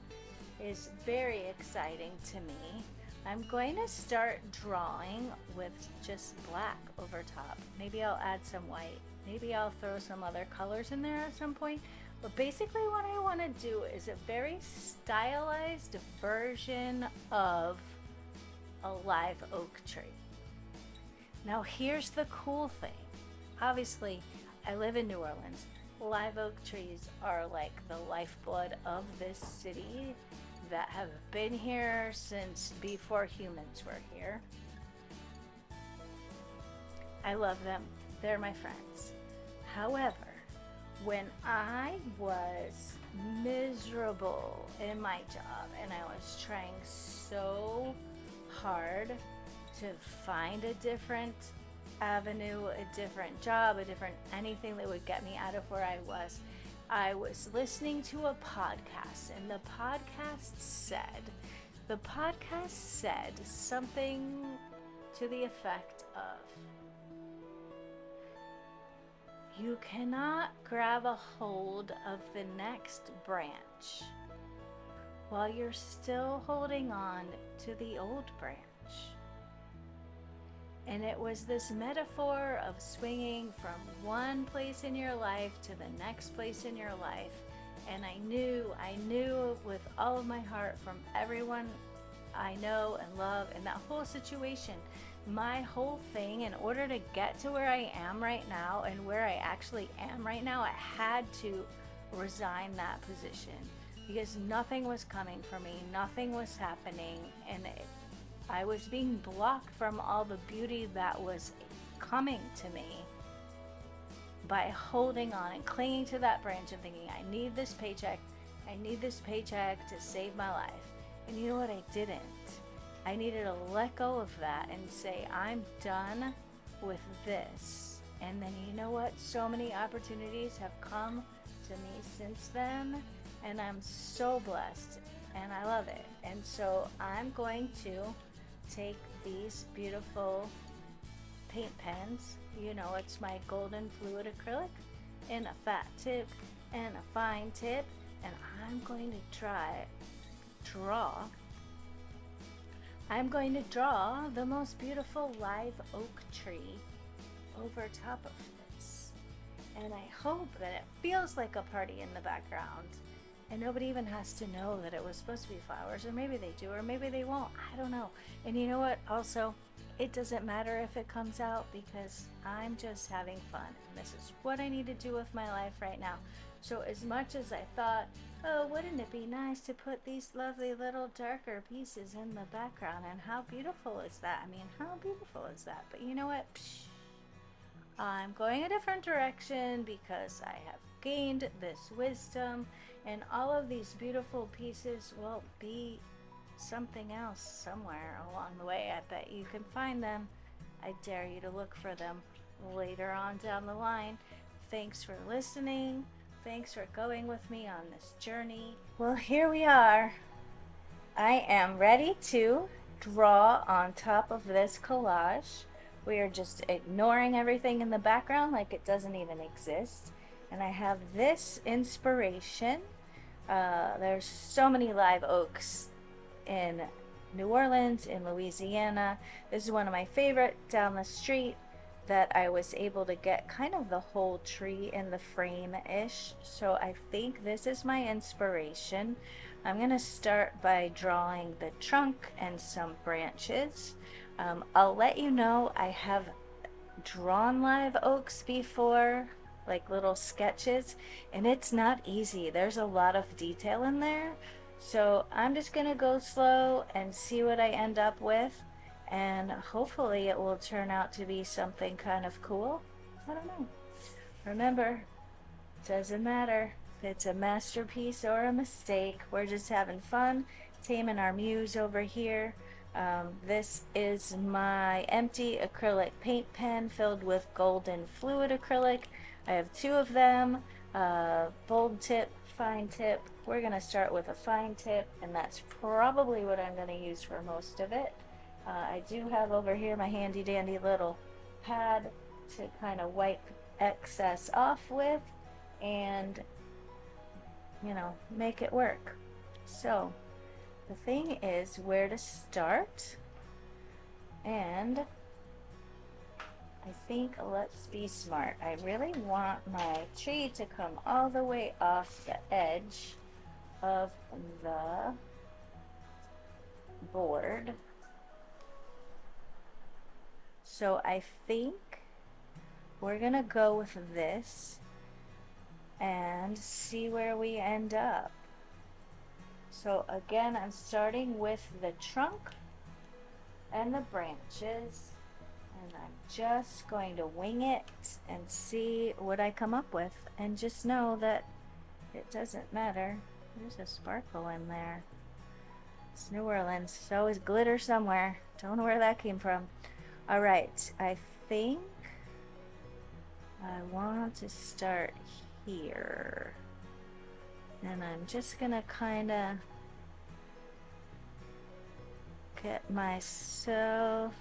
is very exciting to me. I'm going to start drawing with just black over top. Maybe I'll add some white. Maybe I'll throw some other colors in there at some point. But basically what I want to do is a very stylized version of a live oak tree. Now here's the cool thing. Obviously, I live in New Orleans. Live oak trees are like the lifeblood of this city that have been here since before humans were here. I love them. They're my friends. However, when I was miserable in my job and I was trying so hard to find a different avenue, a different job, a different anything that would get me out of where I was listening to a podcast, and the podcast said something to the effect of, you cannot grab a hold of the next branch while you're still holding on to the old branch. And it was this metaphor of swinging from one place in your life to the next place in your life. And I knew with all of my heart from everyone I know and love in that whole situation, my whole thing, in order to get to where I am right now and where I actually am right now, I had to resign that position because nothing was coming for me, nothing was happening, and I was being blocked from all the beauty that was coming to me by holding on and clinging to that branch and thinking, I need this paycheck to save my life. And you know what? I didn't. I needed to let go of that and say, I'm done with this. And then you know what? So many opportunities have come to me since then, and I'm so blessed and I love it. And so I'm going to take these beautiful paint pens, you know, it's my golden fluid acrylic, and a fat tip and a fine tip, and I'm going to draw the most beautiful live oak tree over top of this. And I hope that it feels like a party in the background and nobody even has to know that it was supposed to be flowers, or maybe they do, or maybe they won't, I don't know. And you know what, also, it doesn't matter if it comes out because I'm just having fun, and this is what I need to do with my life right now. So as much as I thought, oh, wouldn't it be nice to put these lovely little darker pieces in the background, and how beautiful is that? I mean, how beautiful is that? But you know what? Psh, I'm going a different direction because I have gained this wisdom, and all of these beautiful pieces will be something else somewhere along the way. I bet you can find them. I dare you to look for them later on down the line. Thanks for listening. Thanks for going with me on this journey. Well, here we are. I am ready to draw on top of this collage. We are just ignoring everything in the background like it doesn't even exist. And I have this inspiration. There's so many live oaks in New Orleans, in Louisiana. This is one of my favorite down the street that I was able to get kind of the whole tree in the frame-ish. So I think this is my inspiration. I'm gonna start by drawing the trunk and some branches. I'll let you know I have drawn live oaks before, like little sketches, and it's not easy. There's a lot of detail in there. So I'm just gonna go slow and see what I end up with, and hopefully it will turn out to be something kind of cool. I don't know. Remember, it doesn't matter if it's a masterpiece or a mistake. We're just having fun, taming our muse over here. This is my empty acrylic paint pen filled with golden fluid acrylic. I have two of them, bold tip, fine tip. We're gonna start with a fine tip, and that's probably what I'm gonna use for most of it. I do have over here my handy dandy little pad to kind of wipe excess off with and, you know, make it work. So the thing is where to start, and I think let's be smart. I really want my tree to come all the way off the edge of the board. So I think we're gonna go with this and see where we end up. So again, I'm starting with the trunk and the branches, and I'm just going to wing it and see what I come up with, and just know that it doesn't matter. There's a sparkle in there. It's New Orleans, there's always glitter somewhere. Don't know where that came from. All right, I think I want to start here. And I'm just gonna kind of get myself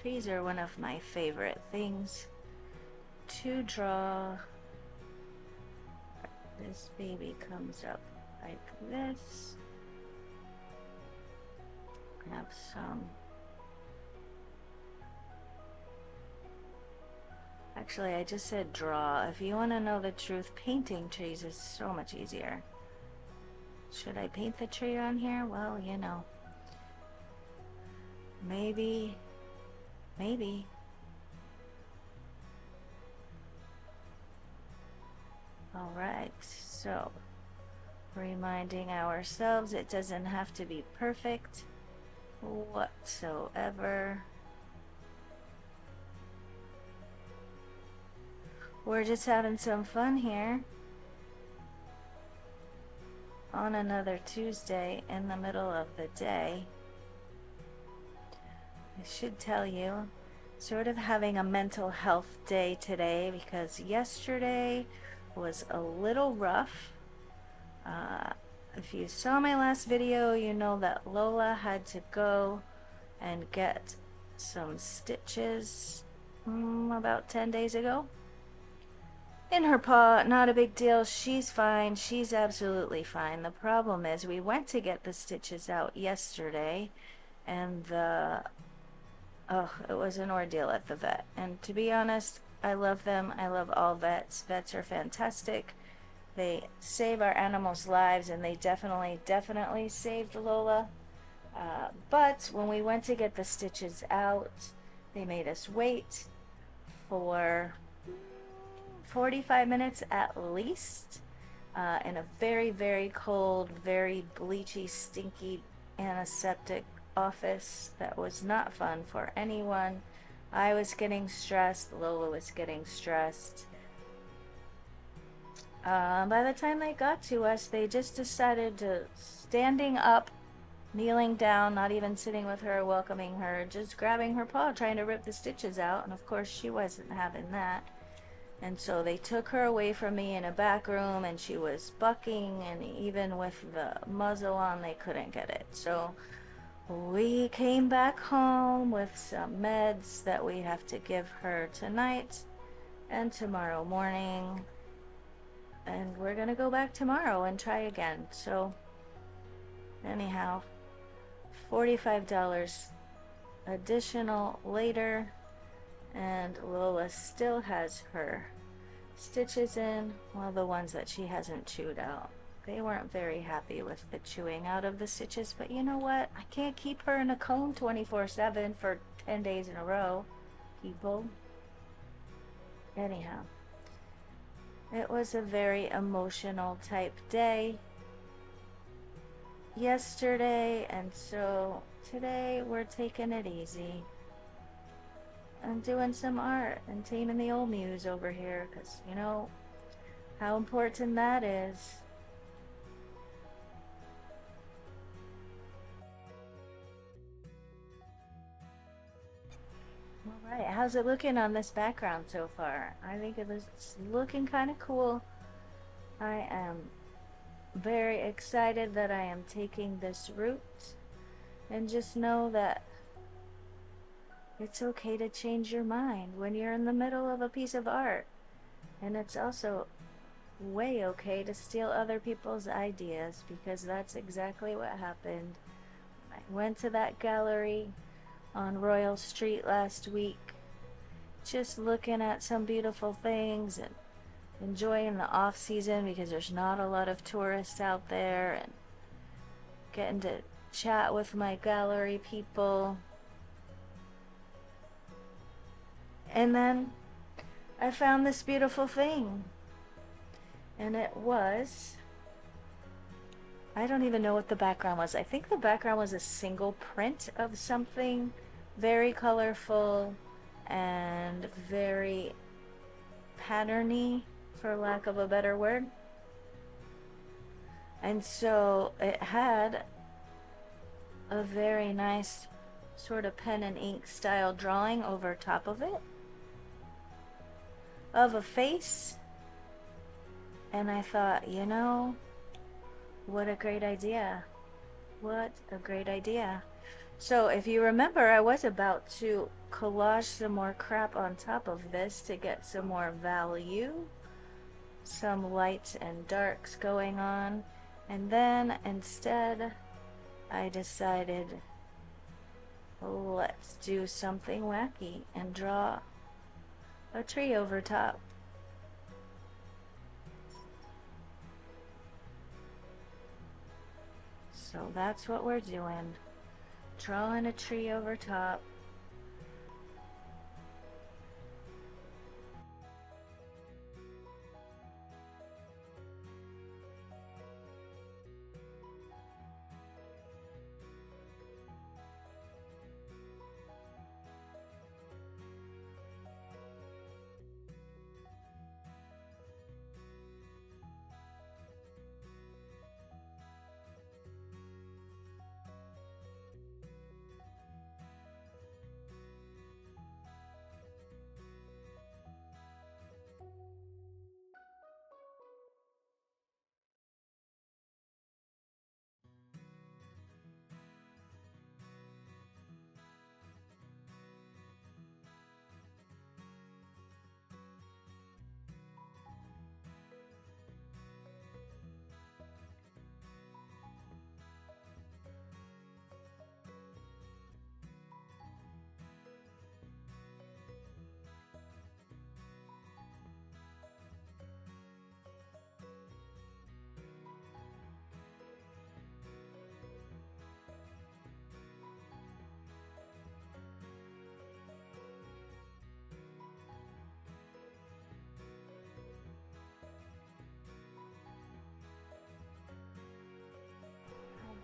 Trees are one of my favorite things to draw. This baby comes up like this. Have some. Actually, I just said draw. If you want to know the truth, painting trees is so much easier. Should I paint the tree on here? Well, you know. Maybe. Maybe. Alright, so reminding ourselves it doesn't have to be perfect whatsoever. We're just having some fun here on another Tuesday in the middle of the day. I should tell you, sort of having a mental health day today because yesterday was a little rough. If you saw my last video, you know that Lola had to go and get some stitches about 10 days ago. In her paw, not a big deal. She's fine. She's absolutely fine. The problem is we went to get the stitches out yesterday and it was an ordeal at the vet. And to be honest, I love them. I love all vets. Vets are fantastic. They save our animals' lives, and they definitely saved Lola. But when we went to get the stitches out, they made us wait for 45 minutes at least in a very, very cold, very bleachy, stinky, antiseptic office. That was not fun for anyone. I was getting stressed. Lola was getting stressed. By the time they got to us, they just decided to standing up, kneeling down, not even sitting with her, welcoming her, just grabbing her paw, trying to rip the stitches out. And of course, she wasn't having that. And so they took her away from me in a back room, and she was bucking, and even with the muzzle on, they couldn't get it. So we came back home with some meds that we have to give her tonight and tomorrow morning. And we're gonna go back tomorrow and try again. So anyhow, $45 additional later, and Lola still has her stitches in, well, the ones that she hasn't chewed out. They weren't very happy with the chewing out of the stitches, but you know what? I can't keep her in a cone 24/7 for 10 days in a row, people. Anyhow, it was a very emotional type day yesterday, and so today we're taking it easy. I'm doing some art and taming the old Muse over here because you know how important that is. Alright, how's it looking on this background so far? I think it's looking kind of cool. I am very excited that I am taking this route, and just know that it's okay to change your mind when you're in the middle of a piece of art. And it's also way okay to steal other people's ideas, because that's exactly what happened. I went to that gallery on Royal Street last week, just looking at some beautiful things and enjoying the off season because there's not a lot of tourists out there, and getting to chat with my gallery people. And then I found this beautiful thing, and it was, I don't even know what the background was. I think the background was a single print of something very colorful and very patterny, for lack of a better word. And so it had a very nice sort of pen and ink style drawing over top of it of a face. And I thought, you know, what a great idea. What a great idea. So if you remember, I was about to collage some more crap on top of this to get some more value, some lights and darks going on, and then instead I decided let's do something wacky and draw a tree over top. So that's what we're doing, drawing a tree over top.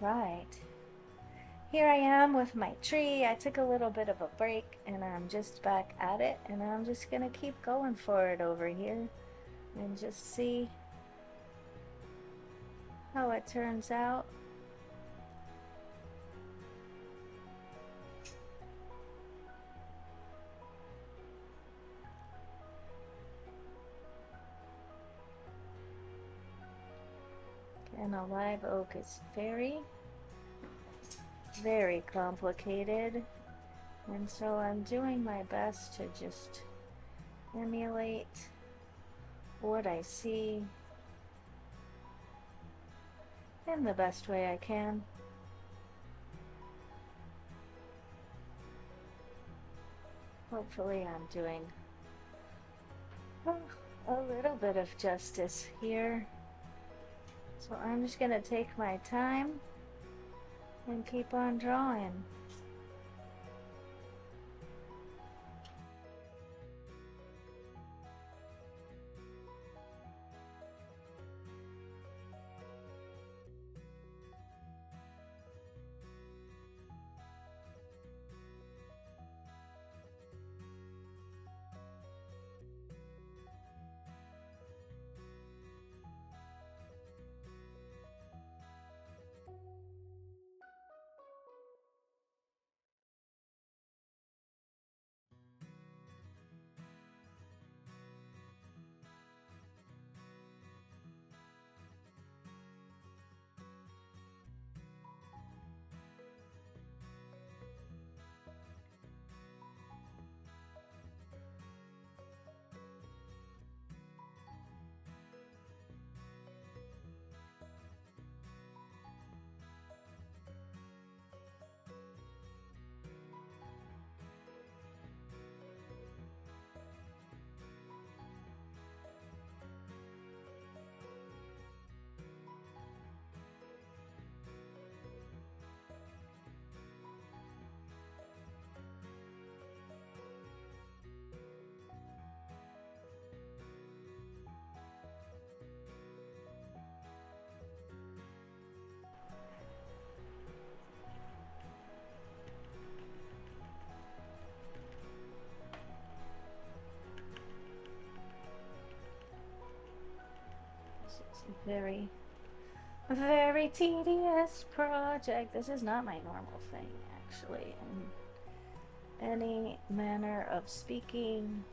Right. Here I am with my tree. I took a little bit of a break and I'm just back at it, and I'm just gonna keep going for it over here and just see how it turns out. And a live oak is very complicated, and so I'm doing my best to just emulate what I see in the best way I can. Hopefully I'm doing a little bit of justice here. So I'm just gonna take my time and keep on drawing. This is a very tedious project. This is not my normal thing, actually, in any manner of speaking.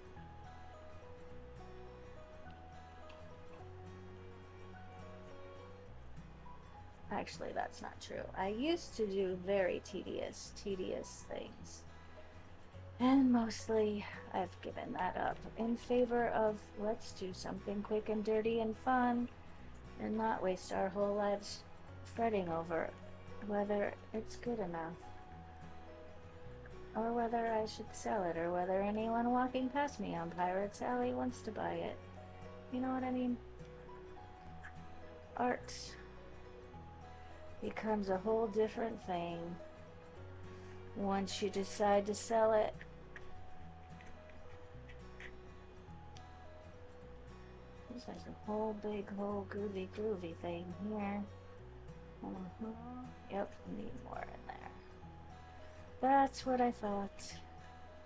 Actually, that's not true. I used to do very tedious things. And mostly I've given that up in favor of let's do something quick and dirty and fun and not waste our whole lives fretting over whether it's good enough or whether I should sell it or whether anyone walking past me on Pirates Alley wants to buy it. You know what I mean? Art becomes a whole different thing once you decide to sell it. This is a whole big, whole groovy thing here. Yep, need more in there. That's what I thought.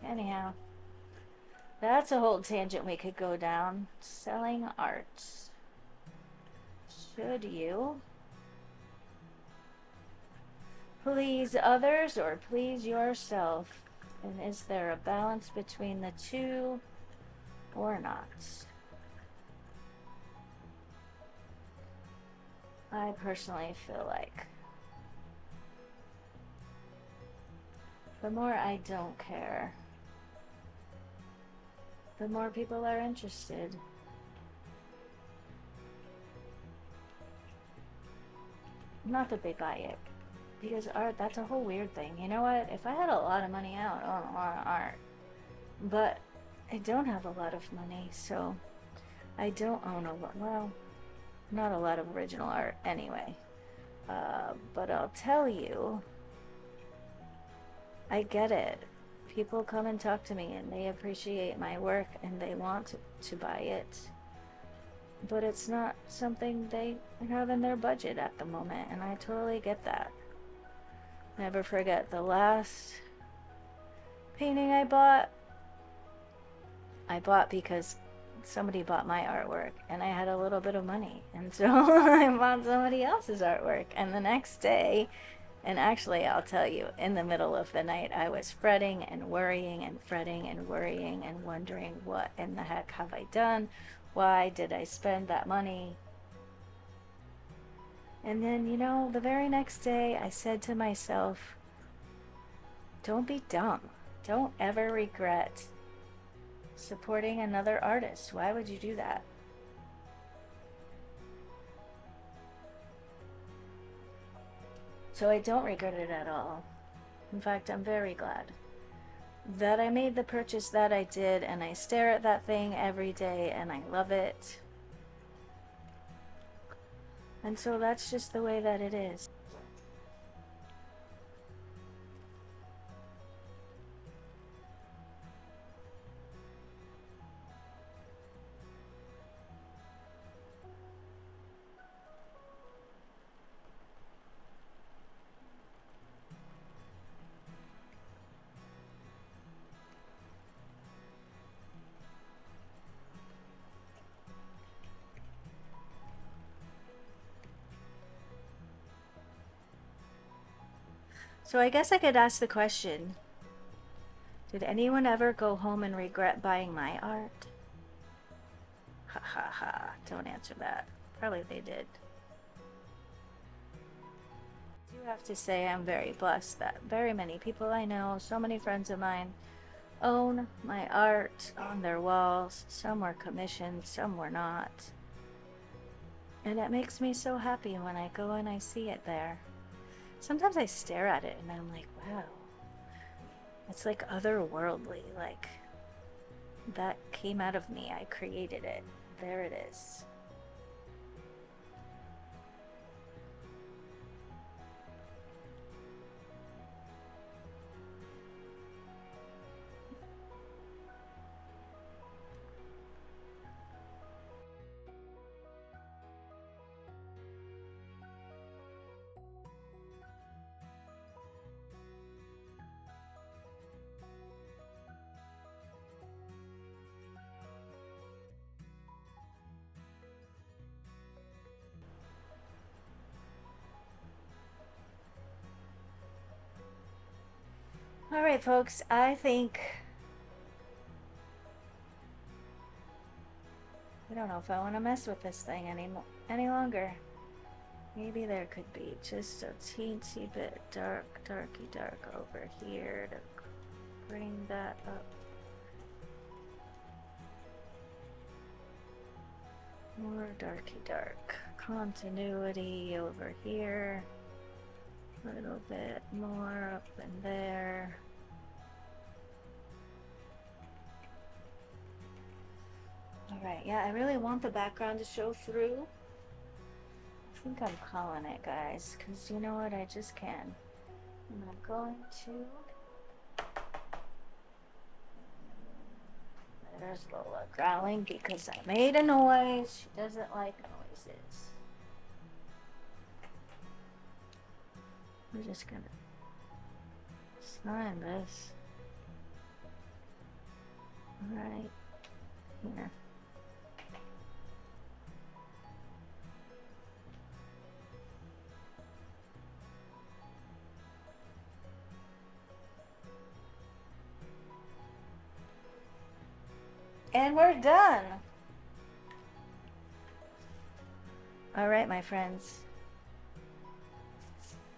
Anyhow, that's a whole tangent we could go down. Selling art. Should you please others or please yourself? And is there a balance between the two or not? I personally feel like the more I don't care, the more people are interested. Not that they buy it, because art, that's a whole weird thing. You know what? If I had a lot of money, I would own a lot of art. But I don't have a lot of money, so I don't own a lot. Well, not a lot of original art anyway. But I'll tell you, I get it. People come and talk to me and they appreciate my work and they want to buy it. But it's not something they have in their budget at the moment, and I totally get that. Never forget the last painting I bought because somebody bought my artwork and I had a little bit of money, and so I bought somebody else's artwork. And the next day, and actually I'll tell you, in the middle of the night I was fretting and worrying and fretting and worrying and wondering, what in the heck have I done? Why did I spend that money? And then, you know, the very next day I said to myself, don't be dumb. Don't ever regret supporting another artist. Why would you do that? So I don't regret it at all. In fact, I'm very glad that I made the purchase that I did, and I stare at that thing every day and I love it. And so that's just the way that it is. So I guess I could ask the question, did anyone ever go home and regret buying my art? Ha ha ha, don't answer that. Probably they did. I do have to say I'm very blessed that very many people I know, so many friends of mine, own my art on their walls. Some were commissioned, some were not. And it makes me so happy when I go and I see it there. Sometimes I stare at it and I'm like, wow, it's like otherworldly, like that came out of me, I created it, there it is. All right, folks, I think, I don't know if I want to mess with this thing any longer. Maybe there could be just a teensy bit darky dark over here to bring that up. More darky dark. Continuity over here. A little bit more up in there. Alright, yeah, I really want the background to show through. I think I'm calling it, guys, because you know what, I just can. And I'm going to... There's Lola growling because I made a noise. She doesn't like noises. We're just gonna sign this. Alright. Here. And we're done. All right, my friends.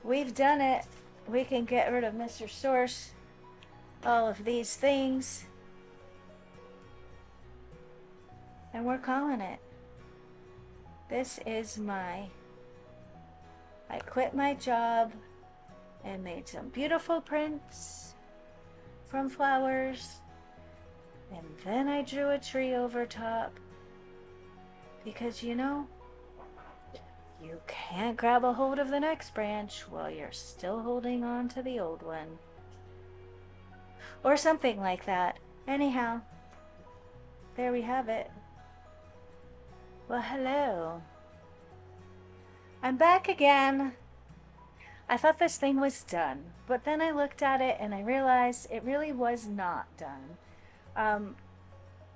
We've done it. We can get rid of Mr. Source, all of these things. And we're calling it. This is I quit my job and made some beautiful prints from flowers. And then I drew a tree over top. Because, you know, you can't grab a hold of the next branch while you're still holding on to the old one. Or something like that. Anyhow, there we have it. Well, hello. I'm back again. I thought this thing was done, but then I looked at it and I realized it really was not done.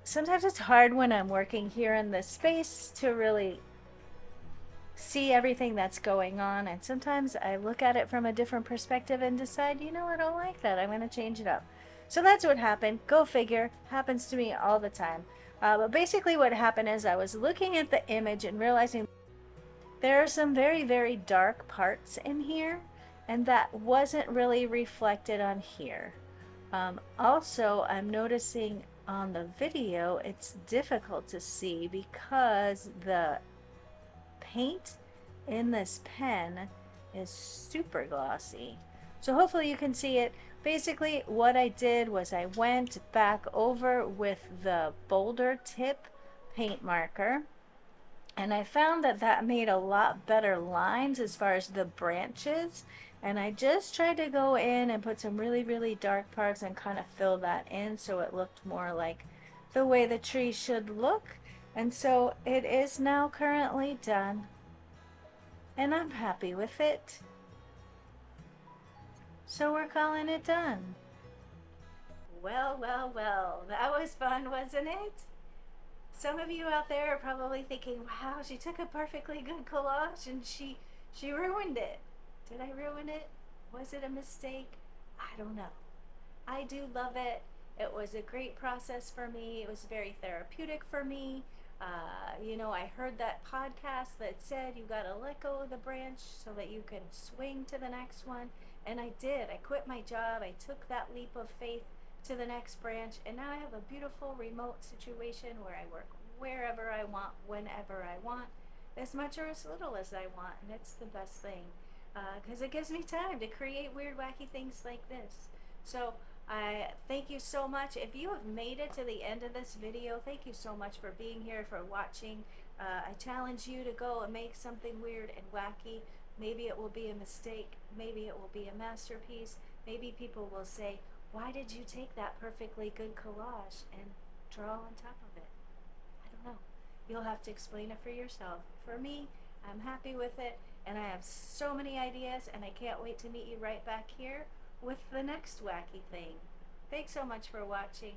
Sometimes it's hard when I'm working here in this space to really see everything that's going on, and sometimes I look at it from a different perspective and decide, you know, I don't like that, I'm going to change it up. So that's what happened. Go figure. Happens to me all the time. But basically what happened is I was looking at the image and realizing there are some very, very dark parts in here, and that wasn't really reflected on here. Also, I'm noticing on the video it's difficult to see because the paint in this pen is super glossy. So hopefully you can see it. Basically what I did was I went back over with the boulder tip paint marker, and I found that that made a lot better lines as far as the branches, and I just tried to go in and put some really, really dark parts and kind of fill that in so it looked more like the way the tree should look. And so it is now currently done, and I'm happy with it. So we're calling it done. Well, well, well, that was fun, wasn't it? Some of you out there are probably thinking, wow, she took a perfectly good collage and she ruined it. Did I ruin it? Was it a mistake? I don't know. I do love it. It was a great process for me. It was very therapeutic for me. You know, I heard that podcast that said you got to let go of the branch so that you can swing to the next one. And I did. I quit my job. I took that leap of faith to the next branch, and now I have a beautiful remote situation where I work wherever I want, whenever I want, as much or as little as I want, and it's the best thing because it gives me time to create weird, wacky things like this. So I thank you so much. If you have made it to the end of this video, thank you so much for being here, for watching. I challenge you to go and make something weird and wacky. Maybe it will be a mistake. Maybe it will be a masterpiece. Maybe people will say, why did you take that perfectly good collage and draw on top of it? I don't know. You'll have to explain it for yourself. For me, I'm happy with it, and I have so many ideas, and I can't wait to meet you right back here with the next wacky thing. Thanks so much for watching.